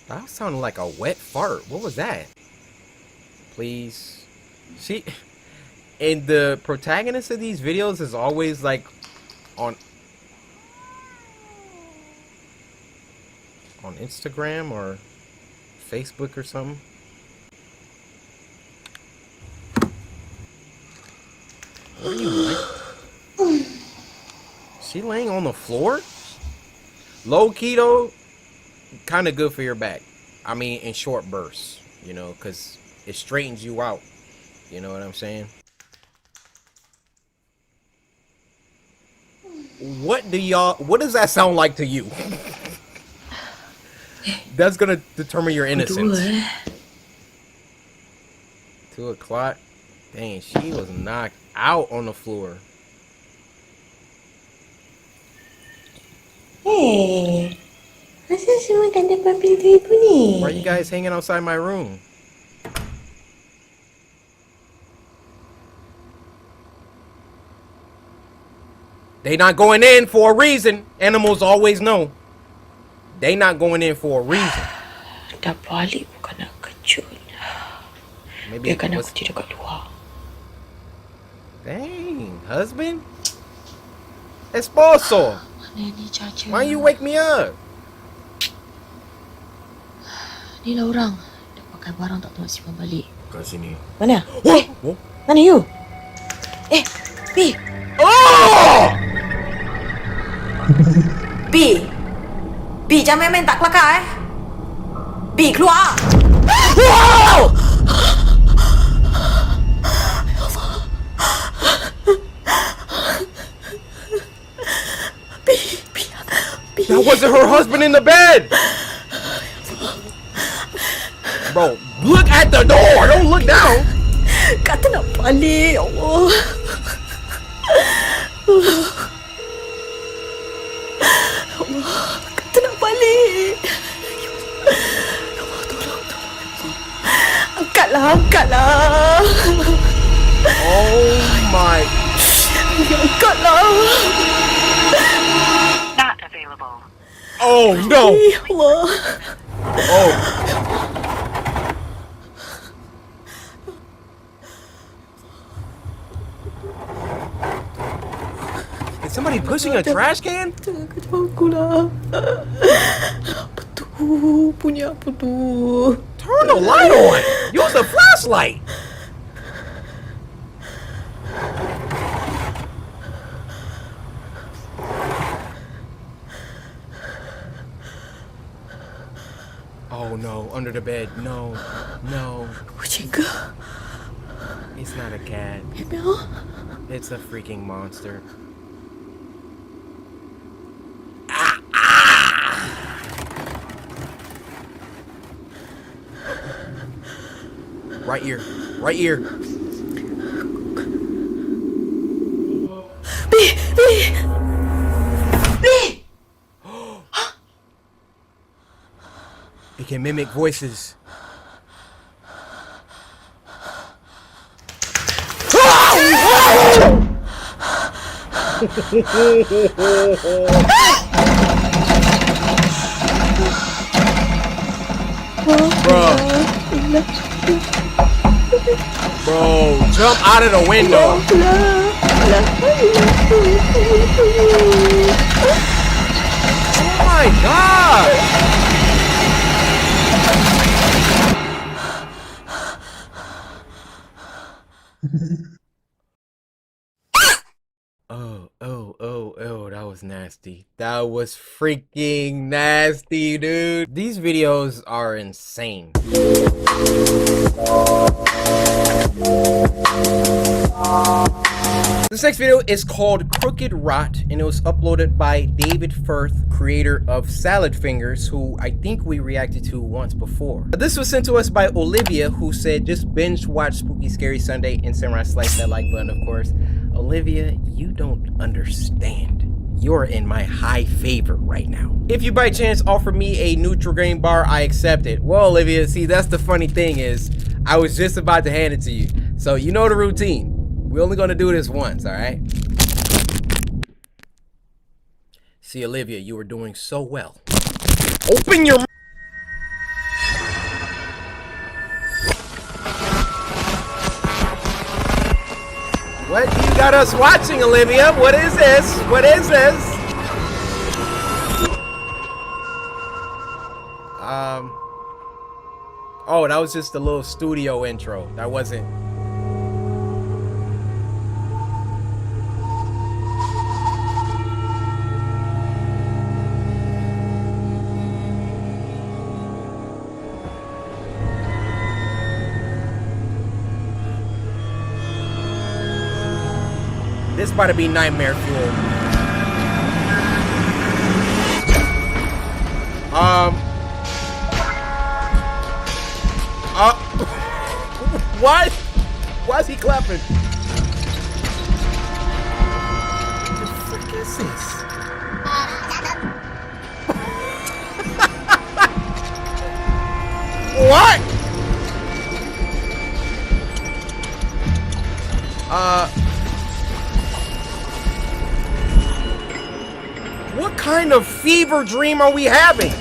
That sounded like a wet fart. What was that? Please. And the protagonist of these videos is always like on Instagram or Facebook or something. What are you like? She laying on the floor? Low key though, kind of good for your back. I mean, in short bursts, you know, because it straightens you out. You know what I'm saying? What does that sound like to you? That's gonna determine your innocence. 2 o'clock? Dang, she was knocked out on the floor.
Hey, masa semua kan depan pintu ibu ni?
Why are you guys hanging outside my room? They not going in for a reason. Animals always know. They not going in for a reason.
Dah balik bukan nak kejut.
Maybe
biarkan aku tidur kat luar.
Dang, husband? Esposo!
Mana ni Caca?
Why you wake me up?
Ni lah orang. Dah pakai barang tak tahu nak simpan balik.
Kat sini.
Mana?
Oh!
Mana you? B!
Oh!
B! B, jangan main-main tak kelakar B, keluar!
Wow! That wasn't her husband in the bed! Bro, look at the door! Don't look down!
Kata nak balik, ya Allah. Kata nak balik. Ya Allah, tolong. Angkatlah.
Oh my...
Angkatlah.
Oh no!
Ya Allah.
Oh. Is somebody pushing a trash can?
Jangan kacau aku lah. Apa tu? Punya apa tu?
Turn the light on! Use the flashlight! Oh no, under the bed. No.
Kucing ke?
It's not a cat.
Meow.
It's a freaking monster. Right ear.
B!
It can mimic voices. Bro, jump out of the window. Oh my god.
Oh, that was nasty. That was freaking nasty, dude. These videos are insane. This next video is called Crooked Rot, and it was uploaded by David Firth, creator of Salad Fingers, who I think we reacted to once before. This was sent to us by Olivia, who said just binge watch Spooky Scary Sunday and Samurai Slice that like button, of course. Olivia, you don't understand. You're in my high favor right now. If you by chance offer me a Nutri-Grain bar, I accept it. Well, Olivia, see, that's the funny thing is, I was just about to hand it to you. So you know the routine. We're only gonna do this once, all right? See, Olivia, you were doing so well. Open your... What do you got us watching, Olivia? What is this? What is this? Oh, that was just a little studio intro. That wasn't... This about to be nightmare fuel. What? Why is he clapping? What the frick is this? What? What kind of fever dream are we having?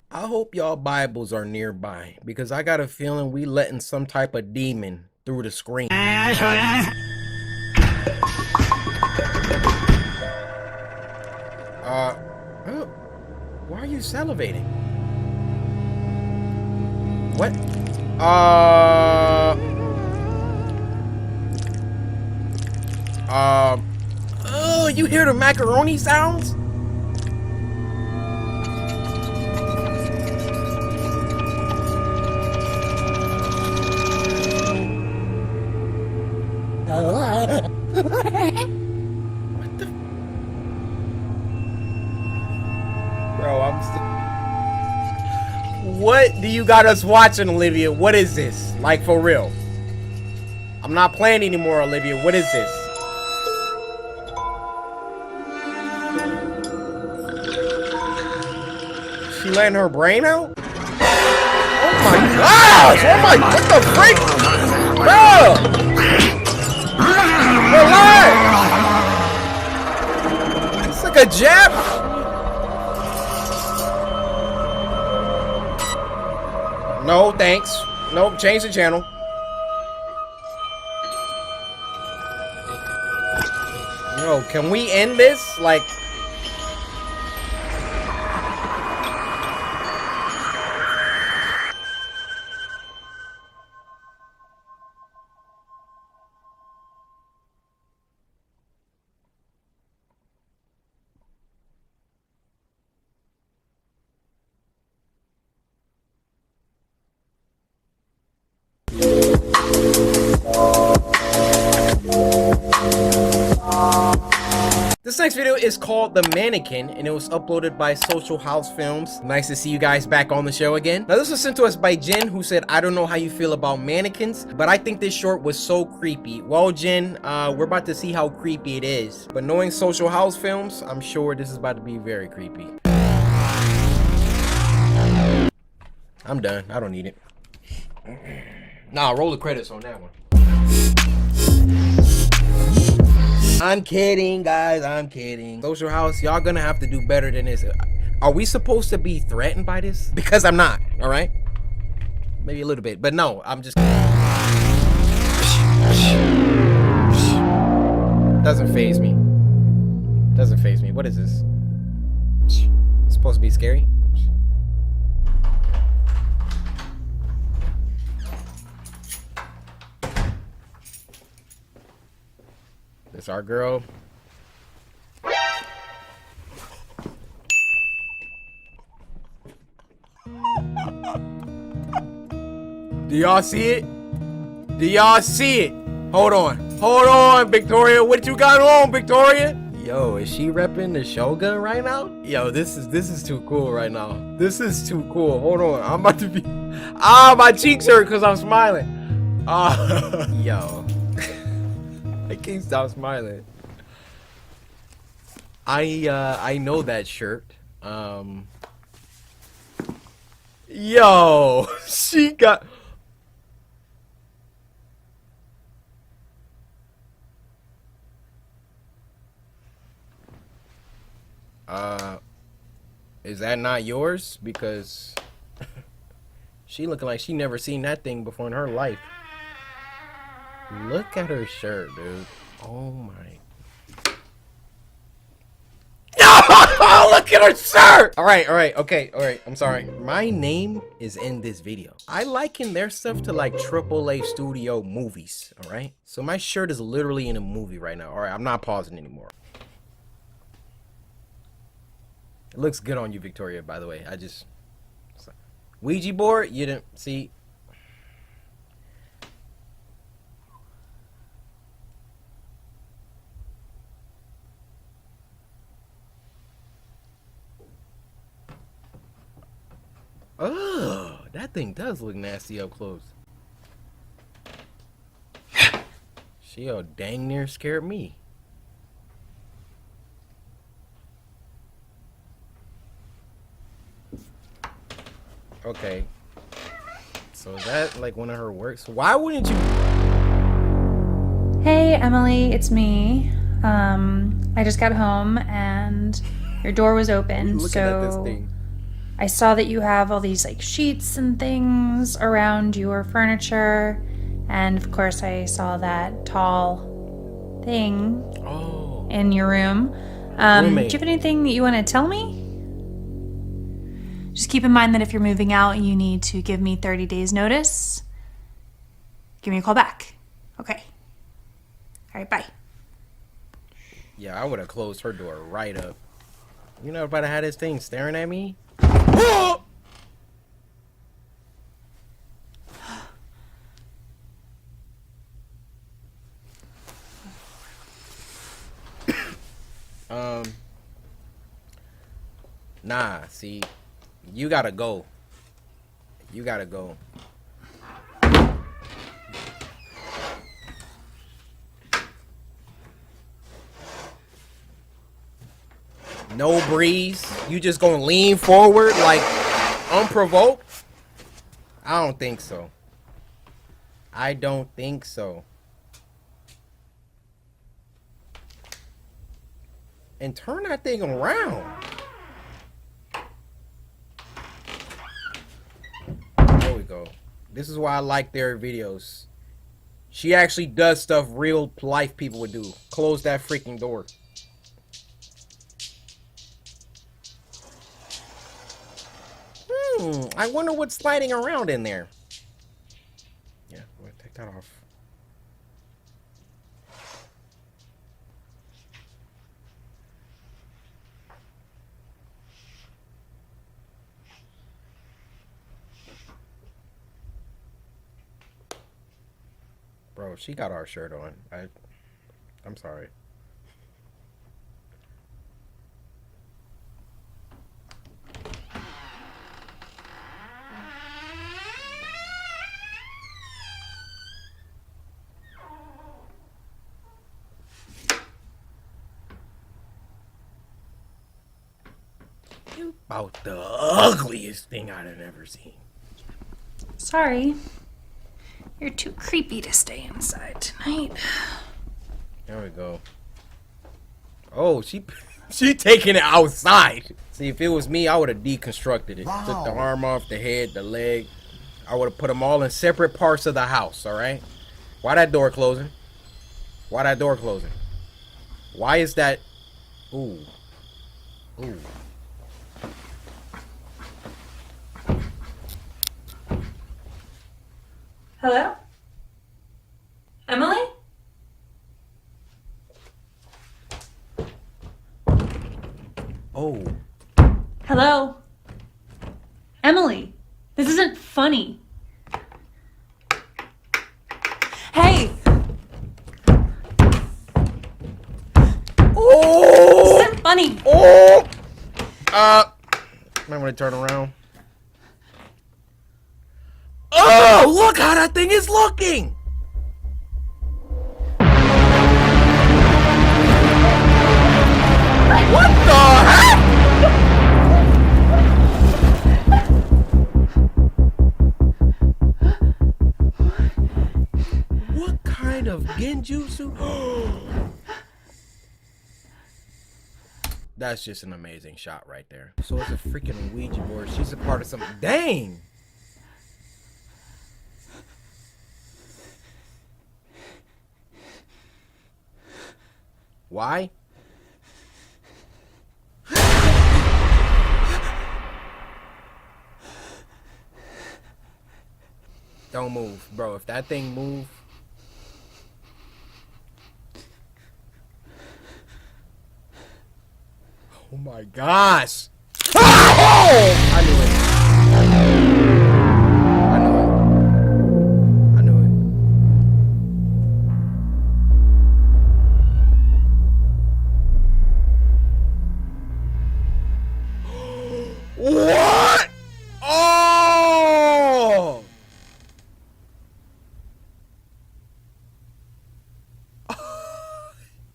I hope y'all Bibles are nearby, because I got a feeling we letting some type of demon through the screen. Why are you salivating? What? Oh, you hear the macaroni sounds? What the? Bro, I'm still... What do you got us watching, Olivia? What is this? Like, for real? I'm not playing anymore, Olivia. What is this? She letting her brain out? Oh my gosh! Oh my... What the freak? Bro! Relax! It's like a jab. No, thanks. Nope, change the channel. Yo, can we end this? Like... This next video is called The Mannequin, and it was uploaded by Social House Films. Nice to see you guys back on the show again. Now, this was sent to us by Jen, who said, I don't know how you feel about mannequins, but I think this short was so creepy. Well, Jen, we're about to see how creepy it is. But knowing Social House Films, I'm sure this is about to be very creepy.
I'm done. I don't need it. Nah, roll the credits on that one. I'm kidding, guys. I'm kidding. Social house, y'all gonna have to do better than this. Are we supposed to be threatened by this? Because I'm not, all right? Maybe a little bit, but no, I'm just... Doesn't faze me. Doesn't faze me. What is this? It's supposed to be scary? This our girl. Do y'all see it? Do y'all see it? Hold on. Hold on, Victoria. What you got on, Victoria? Yo, is she repping the Shogun right now? Yo, this is too cool right now. This is too cool. Hold on. I'm about to be... Ah, my cheeks hurt because I'm smiling. Ah, yo. I can't stop smiling. I know that shirt. Yo, she got... Is that not yours? Because she looking like she never seen that thing before in her life. Look at her shirt, dude. Oh my. Look at her shirt! Alright, okay, alright. I'm sorry. My name is in this video. I liken their stuff to like AAA studio movies, alright? So my shirt is literally in a movie right now. Alright, I'm not pausing anymore. It looks good on you, Victoria, by the way. I just... Ouija board? You didn't see... Oh, that thing does look nasty up close. She dang near scared me. Okay. So is that like one of her works? Why wouldn't you?
Hey, Emily, it's me. I just got home and your door was open,
Looking at this
so
thing.
I saw that you have all these like sheets and things around your furniture, and of course I saw that tall thing in your room. Do you have anything that you want to tell me? Just keep in mind that if you're moving out, you need to give me 30 days notice. Give me a call back. Okay. All right, bye.
Yeah, I would have closed her door right up. You know about to have this thing staring at me? Nah, see, you gotta go. You gotta go. No breeze. You just gonna lean forward like unprovoked? I don't think so. I don't think so. And turn that thing around. There we go. This is why I like their videos. She actually does stuff real life people would do. Close that freaking door. I wonder what's sliding around in there. Yeah, I'm gonna take that off. Bro, she got our shirt on. I'm sorry. You about the ugliest thing I'd have ever seen.
Sorry. You're too creepy to stay inside tonight.
There we go. Oh, she taking it outside. See, if it was me, I would have deconstructed it. Wow. Took the arm off, the head, the leg. I would have put them all in separate parts of the house, all right? Why that door closing? Why that door closing? Why is that? Ooh. Ooh.
Hello? Emily?
Oh.
Hello? Emily, this isn't funny. Hey!
Oh!
This isn't funny.
Oh! I'm gonna turn around. Oh, look how that thing is looking! What the heck? What kind of genjutsu? That's just an amazing shot right there. So it's a freaking Ouija board. She's a part of something. Dang! Why? Don't move, bro. If that thing move. Oh my gosh. Oh! I knew it. I knew it. I knew it. What? Oh!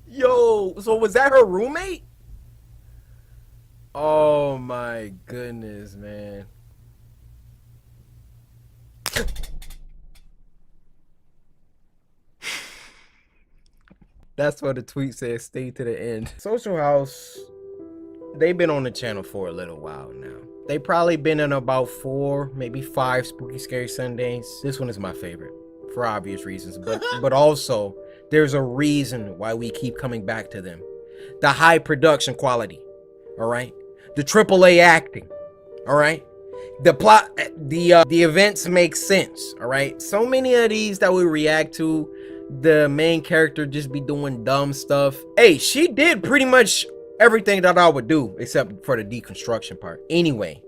Yo, so was that her roommate? Oh my goodness, man. That's what the tweet says, stay to the end. Social House, they've been on the channel for a little while now. They probably been in about 4, maybe 5 Spooky Scary Sundays. This one is my favorite for obvious reasons, but also there's a reason why we keep coming back to them. The high production quality, all right? The AAA acting, all right? The plot, the events make sense, all right? So many of these that we react to, the main character just be doing dumb stuff. Hey, she did pretty much everything that I would do except for the deconstruction part. Anyway,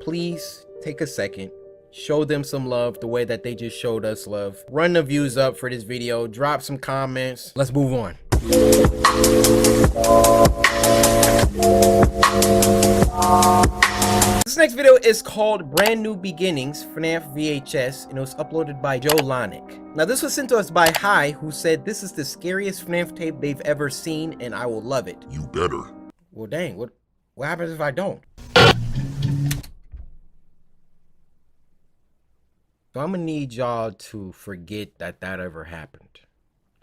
please take a second, show them some love the way that they just showed us love. Run the views up for this video, drop some comments. Let's move on. This next video is called Brand New Beginnings FNAF VHS, and it was uploaded by Joe Lonick. Now this was sent to us by Hi, who said this is the scariest FNAF tape they've ever seen and I will love it.
You better.
Well dang, what happens if I don't? So I'm gonna need y'all to forget that ever happened.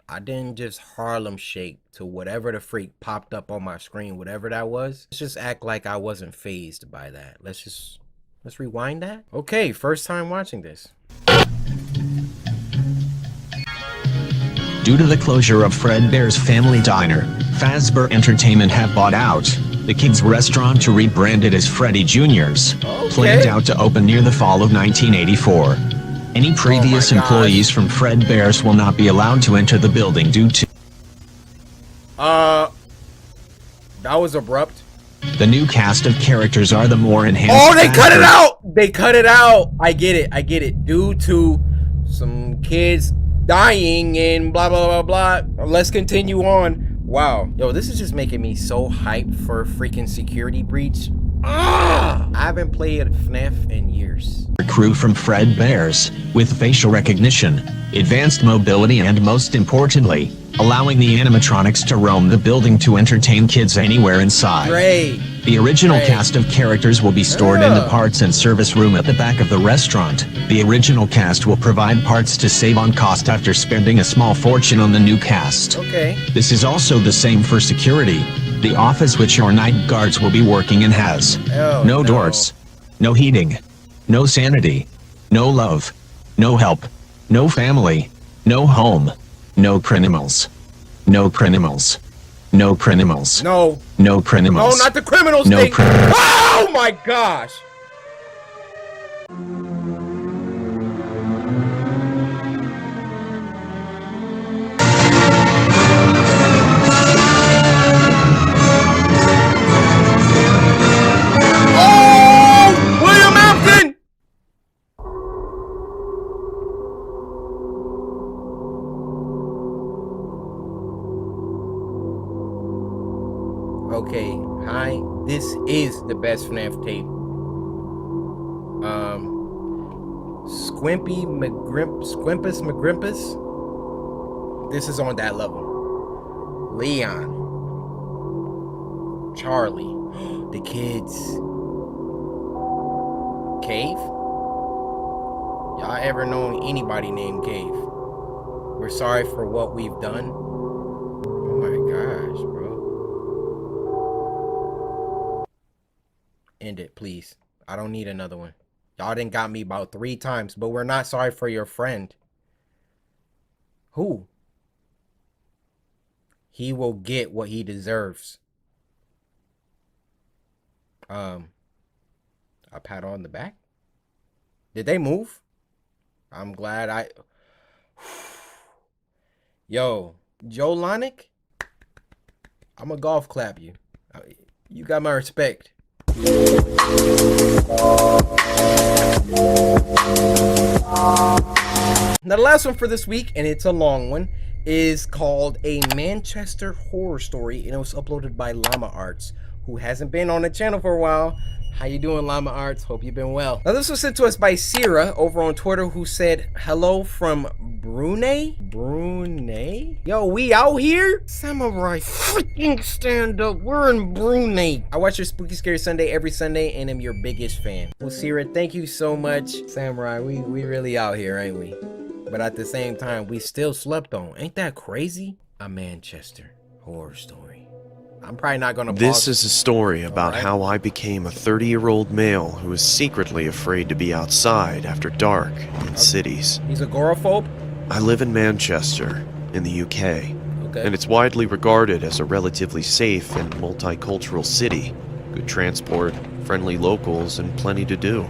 I didn't just Harlem shake to whatever the freak popped up on my screen, whatever that was. Let's just act like I wasn't fazed by that. Let's rewind that. Okay, first time watching this.
Due to the closure of Fredbear's Family Diner, Fazbear Entertainment have bought out the kids' restaurant to rebrand it as Freddy Jr.'s, planned out to open near the fall of 1984. Any previous employees from Fredbear's will not be allowed to enter the building due to...
That was abrupt.
The new cast of characters are the more enhanced...
Oh, they cut it out! They cut it out! I get it. Due to some kids dying and blah, blah, blah, blah. Let's continue on. Wow. Yo, this is just making me so hyped for a freaking security breach. I haven't played FNAF in years.
Crew from Fredbear's, with facial recognition, advanced mobility and most importantly, allowing the animatronics to roam the building to entertain kids anywhere inside.
Great.
The original cast of characters will be stored in the parts and service room at the back of the restaurant. The original cast will provide parts to save on cost after spending a small fortune on the new cast.
Okay.
This is also the same for security. The office which your night guards will be working in has no doors, no heating, no sanity, no love, no help, no family, no home, no criminals, no criminals, no criminals,
no
criminals.
No, not the criminals
No
thing.
criminals.
Oh my gosh. Oh, William Afton. Okay, hi. This is the best FNAF tape. Squimpus McGrimpus. This is on that level. Leon. Charlie. The kids. Cave? Y'all ever known anybody named Cave? We're sorry for what we've done. Oh my gosh, bro. End it, please. I don't need another one. Y'all done got me about 3 times, but we're not sorry for your friend. Who? He will get what he deserves. A pat on the back? Did they move? I'm glad I... Yo, Joe Lonick? I'm a golf clap you. You got my respect. Now the last one for this week, and it's a long one, is called A Manchester Horror Story, and it was uploaded by Llama Arts, who hasn't been on the channel for a while. How you doing, Llama Arts? Hope you've been well. Now this was sent to us by Sierra over on Twitter, who said, hello from Brunei? Brunei? Yo, we out here? Samurai, freaking stand up. We're in Brunei. I watch your Spooky Scary Sunday every Sunday and am your biggest fan. Well, Sierra, thank you so much. Samurai, we really out here, ain't we? But at the same time, we still slept on. Ain't that crazy? A Manchester Horror Story. I'm probably not gonna
This is a story about how I became a 30-year-old male who is secretly afraid to be outside after dark in cities.
He's agoraphobe?
I live in Manchester, in the UK, and it's widely regarded as a relatively safe and multicultural city. Good transport, friendly locals, and plenty to do.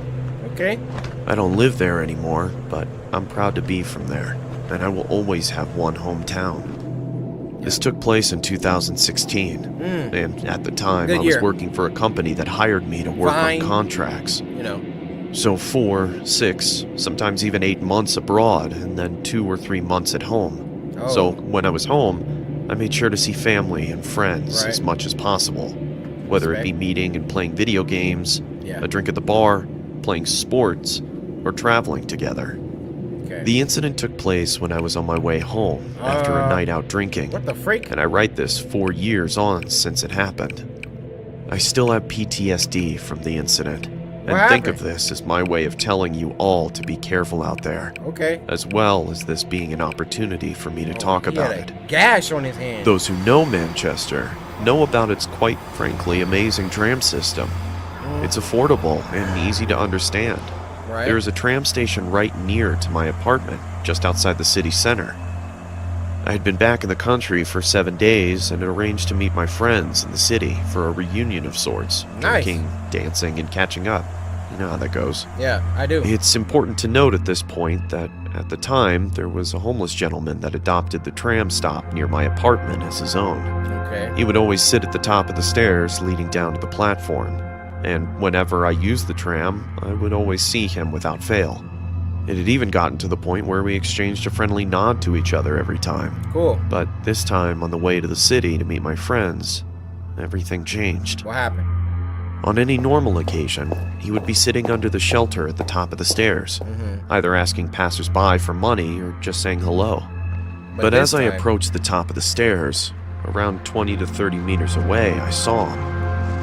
Okay.
I don't live there anymore, but I'm proud to be from there, and I will always have one hometown. This took place in 2016, and at the time I was working for a company that hired me to work on contracts.
You know.
So 4, 6, sometimes even 8 months abroad, and then 2 or 3 months at home.
Oh.
So when I was home, I made sure to see family and friends as much as possible. Whether it be meeting and playing video games, a drink at the bar, playing sports, or traveling together. The incident took place when I was on my way home after a night out drinking.
What the freak?
And I write this 4 years on since it happened. I still have PTSD from the incident, and think of this as my way of telling you all to be careful out there.
Okay.
As well as this being an opportunity for me to talk about it.
He had a gash on his hand.
Those who know Manchester know about its quite frankly amazing tram system. It's affordable and easy to understand. There is a tram station right near to my apartment, just outside the city center. I had been back in the country for 7 days and had arranged to meet my friends in the city for a reunion of sorts. Drinking, dancing, and catching up. You know how that goes.
Yeah, I do.
It's important to note at this point that at the time, there was a homeless gentleman that adopted the tram stop near my apartment as his own.
Okay.
He would always sit at the top of the stairs leading down to the platform. And whenever I used the tram, I would always see him without fail. It had even gotten to the point where we exchanged a friendly nod to each other every time.
Cool.
But this time, on the way to the city to meet my friends, everything changed.
What happened?
On any normal occasion, he would be sitting under the shelter at the top of the stairs, either asking passersby for money or just saying hello. But as I approached the top of the stairs, around 20 to 30 meters away, I saw him,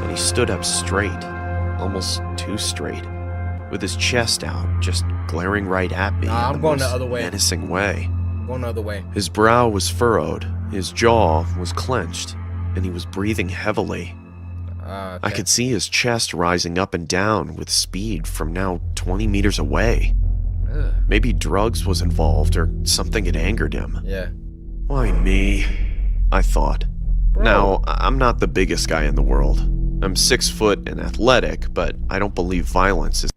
and he stood up straight, almost too straight, with his chest out, just glaring right at me in the most menacing way.
Going the other way.
His brow was furrowed, his jaw was clenched, and he was breathing heavily.
Okay.
I could see his chest rising up and down with speed from now 20 meters away.
Ugh.
Maybe drugs was involved or something had angered him.
Yeah.
Why me? I thought.
Bro.
Now, I'm not the biggest guy in the world. I'm 6 foot and athletic, but I don't believe violence is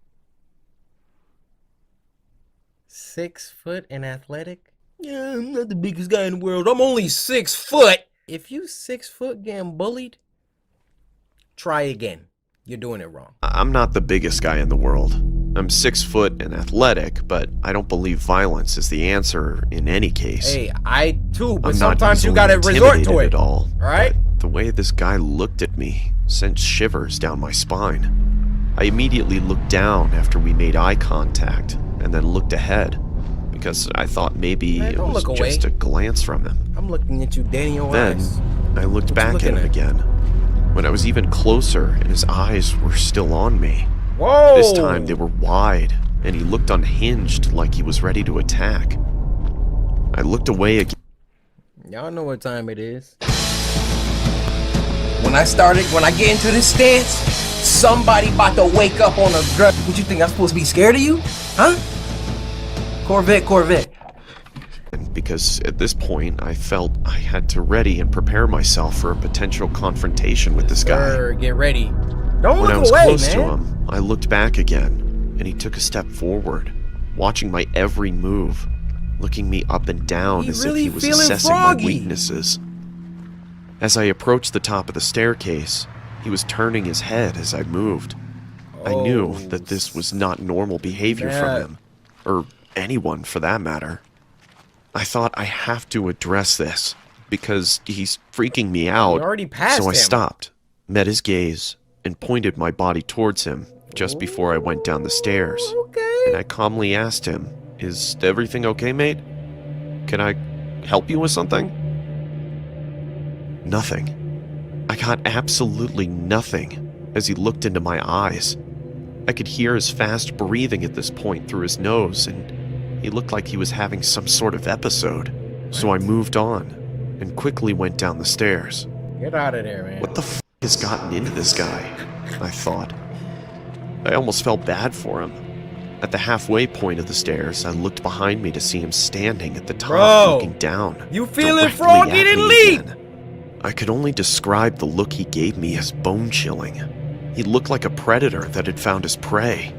6 foot and athletic? Yeah, I'm not the biggest guy in the world. I'm only 6 foot. If you 6 foot getting bullied, try again. You're doing it wrong.
I'm not the biggest guy in the world. I'm 6 foot and athletic, but I don't believe violence is the answer in any case.
Hey, I too, but
I'm not
sometimes you
easily
gotta resort to
intimidated
it.
at all.
Alright?
But the way this guy looked at me sent shivers down my spine. I immediately looked down after we made eye contact, and then looked ahead, because I thought maybe
Man,
it
don't
was
look
just
away.
a glance from him.
I'm looking at you dead in your
Then,
eyes.
I looked
What you
back at
looking
him
at?
again, when I was even closer and his eyes were still on me.
Whoa!
This time they were wide, and he looked unhinged like he was ready to attack. I looked away again.
Y'all know what time it is.
When I get into this stance, somebody about to wake up on a drug. What you think, I'm supposed to be scared of you? Huh? Corvette.
Because at this point, I felt I had to ready and prepare myself for a potential confrontation with this guy.
Sir, get ready. Don't
When I
look
was
away,
close
man.
to him, I looked back again, and he took a step forward, watching my every move, looking me up and down as if he was assessing my weaknesses. As I approached the top of the staircase, he was turning his head as I moved. I knew that this was not normal behavior from him, or anyone for that matter. I thought I have to address this, because he's freaking me out.
You already passed
so I
him.
stopped, met his gaze, and pointed my body towards him just before I went down the stairs.
Okay.
And I calmly asked him, "Is everything okay, mate? Can I help you with something?" Nothing. I got absolutely nothing as he looked into my eyes. I could hear his fast breathing at this point through his nose, and he looked like he was having some sort of episode. So I moved on and quickly went down the stairs.
Get out of there, man.
What the f has gotten into this guy? I thought. I almost felt bad for him. At the halfway point of the stairs, I looked behind me to see him standing at the top,
Bro,
looking down.
You feeling
directly
froggy?
at
Then
me
leave.
again. I could only describe the look he gave me as bone-chilling. He looked like a predator that had found his prey.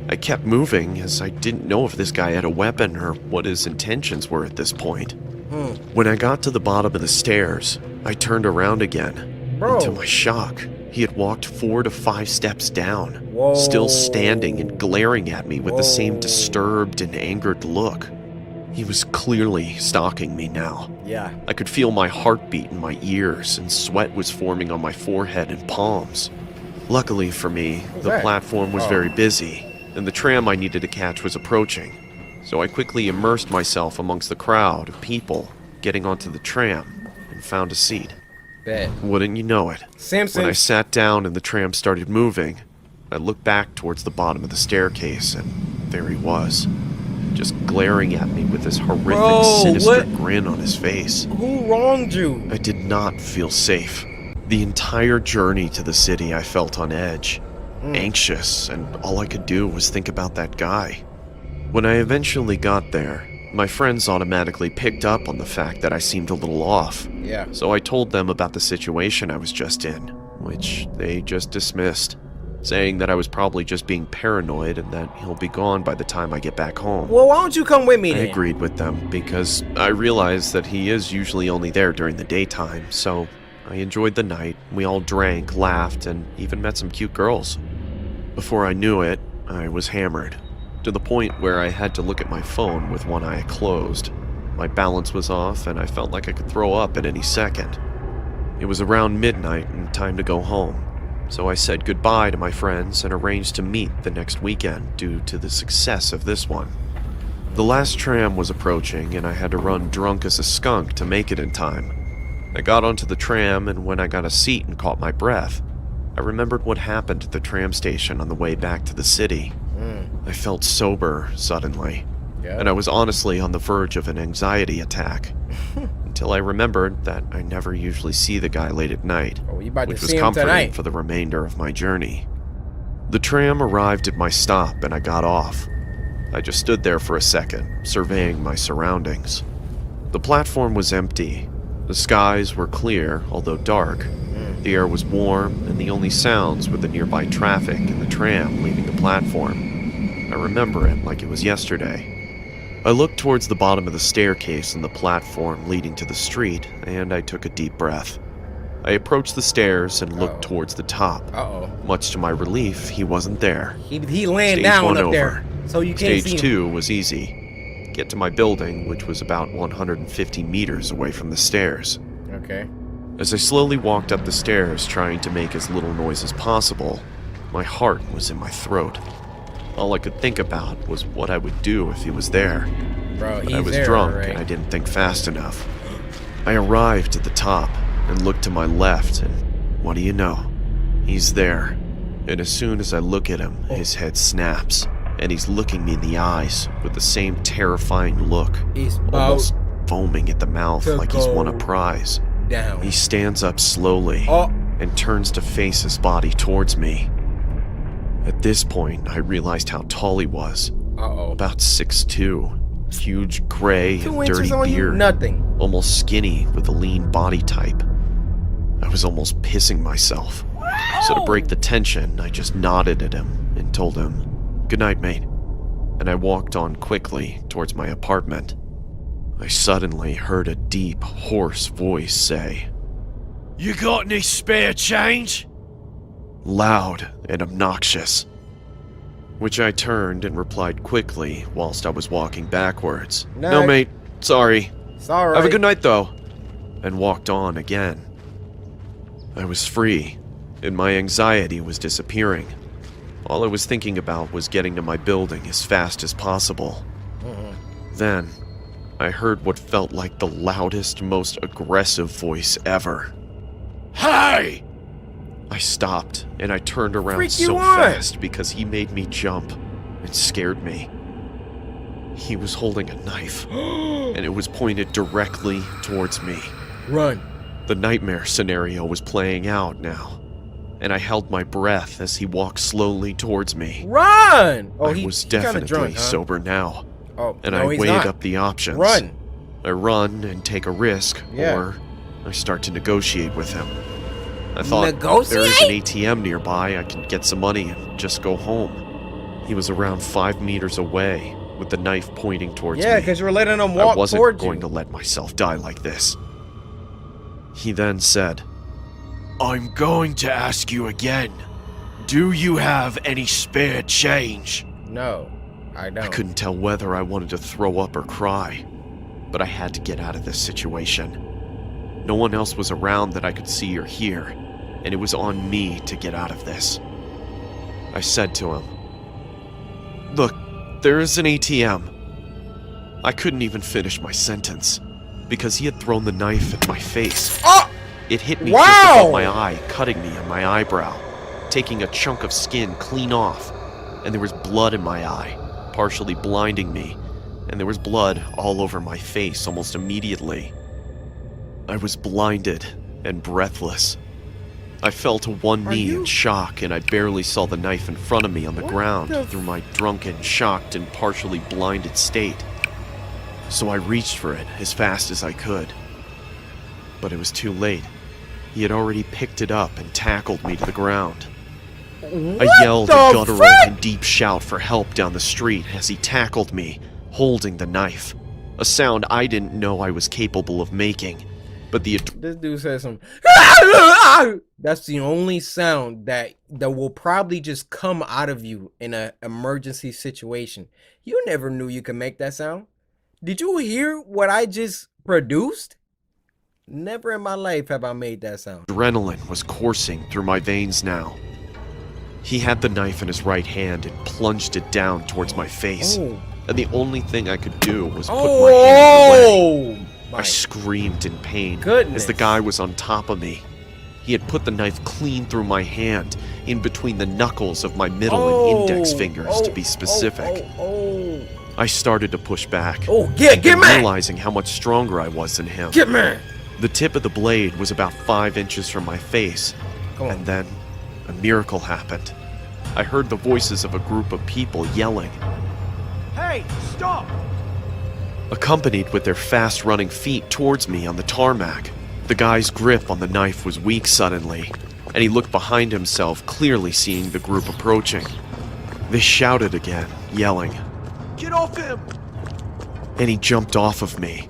I kept moving as I didn't know if this guy had a weapon or what his intentions were at this point. When I got to the bottom of the stairs, I turned around again.
Bro.
And to my shock, he had walked 4 to 5 steps down,
Whoa.
still standing and glaring at me with the same disturbed and angered look. He was clearly stalking me now.
Yeah.
I could feel my heartbeat in my ears, and sweat was forming on my forehead and palms. Luckily for me, the
that?
platform was
Oh.
very busy, and the tram I needed to catch was approaching. So I quickly immersed myself amongst the crowd of people getting onto the tram and found a seat.
Bet.
Wouldn't you know it?
Simpsons.
When I sat down and the tram started moving, I looked back towards the bottom of the staircase, and there he was, just glaring at me with this horrific,
Bro,
sinister
what?
grin on his face.
Who wronged you?
I did not feel safe. The entire journey to the city, I felt on edge, anxious, and all I could do was think about that guy. When I eventually got there, my friends automatically picked up on the fact that I seemed a little off.
Yeah.
So I told them about the situation I was just in, which they just dismissed, saying that I was probably just being paranoid and that he'll be gone by the time I get back home.
Well, why don't you come with me
I
then?
agreed with them because I realized that he is usually only there during the daytime, so I enjoyed the night. We all drank, laughed, and even met some cute girls. Before I knew it, I was hammered, to the point where I had to look at my phone with one eye closed. My balance was off, and I felt like I could throw up at any second. It was around midnight and time to go home, so I said goodbye to my friends and arranged to meet the next weekend due to the success of this one. The last tram was approaching, and I had to run drunk as a skunk to make it in time. I got onto the tram, and when I got a seat and caught my breath, I remembered what happened at the tram station on the way back to the city. I felt sober suddenly, and I was honestly on the verge of an anxiety attack, until I remembered that I never usually see the guy late at night, which was comforting for the remainder of my journey. The tram arrived at my stop, and I got off. I just stood there for a second, surveying my surroundings. The platform was empty. The skies were clear, although dark. The air was warm, and the only sounds were the nearby traffic and the tram leaving the platform. I remember it like it was yesterday. I looked towards the bottom of the staircase and the platform leading to the street, and I took a deep breath. I approached the stairs and looked towards the top. Much to my relief, he wasn't there.
He laying
Stage
down
1
up
over.
there, so you can't see
Stage
him.
2 was easy. Get to my building, which was about 150 meters away from the stairs.
Okay.
As I slowly walked up the stairs, trying to make as little noise as possible, my heart was in my throat. All I could think about was what I would do if he was there.
Bro,
But
he's
I was
there,
drunk,
right?
and I didn't think fast enough. I arrived at the top and looked to my left, and what do you know? He's there. And as soon as I look at him, his head snaps, and he's looking me in the eyes with the same terrifying look,
He's
almost foaming at the mouth
to
like he's won a
go
prize.
down.
He stands up slowly and turns to face his body towards me. At this point, I realized how tall he was. About 6'2", huge gray
2
and
inches
dirty
on you?
beard,
Nothing.
almost skinny with a lean body type. I was almost pissing myself. So to break the tension, I just nodded at him and told him, "Good night, mate," and I walked on quickly towards my apartment. I suddenly heard a deep, hoarse voice say, "You got any spare change?" Loud and obnoxious. Which I turned and replied quickly whilst I was walking backwards. "No,
Night.
mate. Sorry.
It's alright.
Have a good night, though." And walked on again. I was free, and my anxiety was disappearing. All I was thinking about was getting to my building as fast as possible. Then, I heard what felt like the loudest, most aggressive voice ever. "Hey!" I stopped, and I turned around
Freak you
so
on.
fast because he made me jump and scared me. He was holding a knife, and it was pointed directly towards me.
Run.
The nightmare scenario was playing out now, and I held my breath as he walked slowly towards me.
Run! Oh,
I
he
was
kinda
definitely
drunk, huh?
sober now,
Oh,
and
no,
I
he's
weighed
not.
up the options.
Run.
I run and take a risk,
Yeah.
or I start to negotiate with him. I thought, if there is
Negotiate?
an ATM nearby, I can get some money and just go home. He was around 5 meters away, with the knife pointing towards
Yeah,
me.
because you're letting him
I
walk
wasn't
towards
going
you.
to let myself die like this. He then said, "I'm going to ask you again. Do you have any spare change?"
No, I don't.
I couldn't tell whether I wanted to throw up or cry, but I had to get out of this situation. No one else was around that I could see or hear, and it was on me to get out of this. I said to him, "Look, there is an ATM." I couldn't even finish my sentence, because he had thrown the knife at my face. It hit me just above my eye, cutting me on my eyebrow, taking a chunk of skin clean off, and there was blood in my eye, partially blinding me, and there was blood all over my face almost immediately. I was blinded and breathless. I fell to one knee in shock, and I barely saw the knife in front of me on the ground through my drunken, shocked, and partially blinded state. So I reached for it as fast as I could. But it was too late. He had already picked it up and tackled me to the ground. I yelled a guttural and deep shout for help down the street as he tackled me, holding the knife. A sound I didn't know I was capable of making. But the
This dude says some. That's the only sound that will probably just come out of you in an emergency situation. You never knew you could make that sound. Did you hear what I just produced? Never in my life have I made that sound.
adrenaline was coursing through my veins now. He had the knife in his right hand and plunged it down towards my face. and the only thing I could do was put my hands away. I screamed in pain as the guy was on top of me. He had put the knife clean through my hand, in between the knuckles of my middle and index fingers, to be specific. I started to push back, realizing how much stronger I was than him. The tip of the blade was about 5 inches from my face, and then a miracle happened. I heard the voices of a group of people yelling.
Hey, stop!
Accompanied with their fast-running feet towards me on the tarmac. The guy's grip on the knife was weak suddenly, and he looked behind himself, clearly seeing the group approaching. They shouted again, yelling,
Get off him!
And he jumped off of me.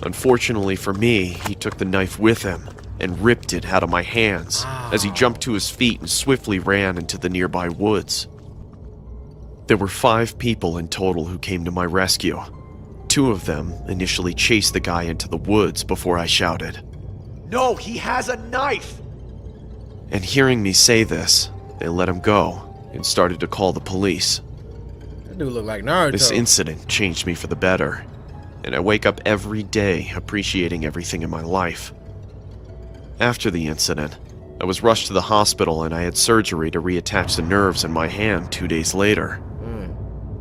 Unfortunately for me, he took the knife with him and ripped it out of my hands as he jumped to his feet and swiftly ran into the nearby woods. There were 5 people in total who came to my rescue. 2 of them initially chased the guy into the woods before I shouted,
No, he has a knife!
And hearing me say this, they let him go and started to call the police.
That dude look like Naruto.
This incident changed me for the better, and I wake up every day appreciating everything in my life. After the incident, I was rushed to the hospital and I had surgery to reattach the nerves in my hand 2 days later.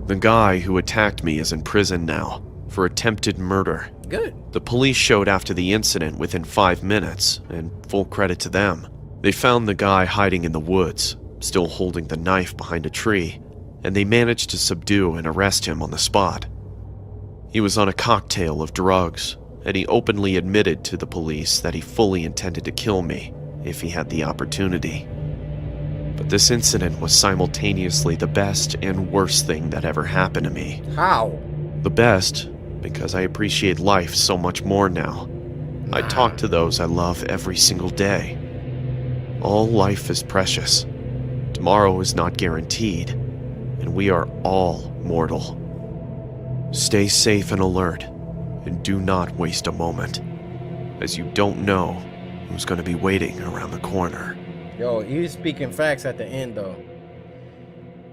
The guy who attacked me is in prison now for attempted murder.
Good.
The police showed after the incident within 5 minutes, and full credit to them. They found the guy hiding in the woods, still holding the knife behind a tree, and they managed to subdue and arrest him on the spot. He was on a cocktail of drugs, and he openly admitted to the police that he fully intended to kill me if he had the opportunity. But this incident was simultaneously the best and worst thing that ever happened to me.
How?
The best, because I appreciate life so much more now. I talk to those I love every single day. All life is precious. Tomorrow is not guaranteed, and we are all mortal. Stay safe and alert, and do not waste a moment, as you don't know who's going to be waiting around the corner.
Yo, he was speaking facts at the end, though.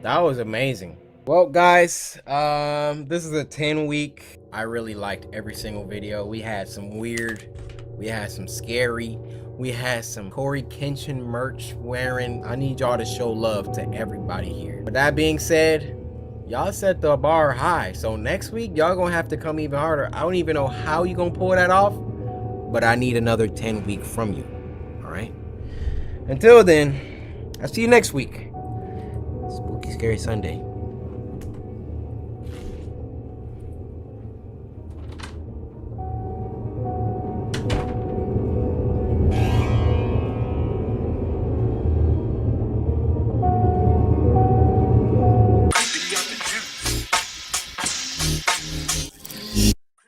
That was amazing. Well, guys, this is a 10-week. I really liked every single video. We had some weird, we had some scary, we had some CoryxKenshin merch wearing. I need y'all to show love to everybody here. With that being said, y'all set the bar high. So next week, y'all gonna have to come even harder. I don't even know how you gonna pull that off, but I need another 10-week from you. All right? Until then, I'll see you next week. Spooky Scary Sunday.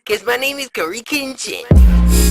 Cause my name is CoryxKenshin.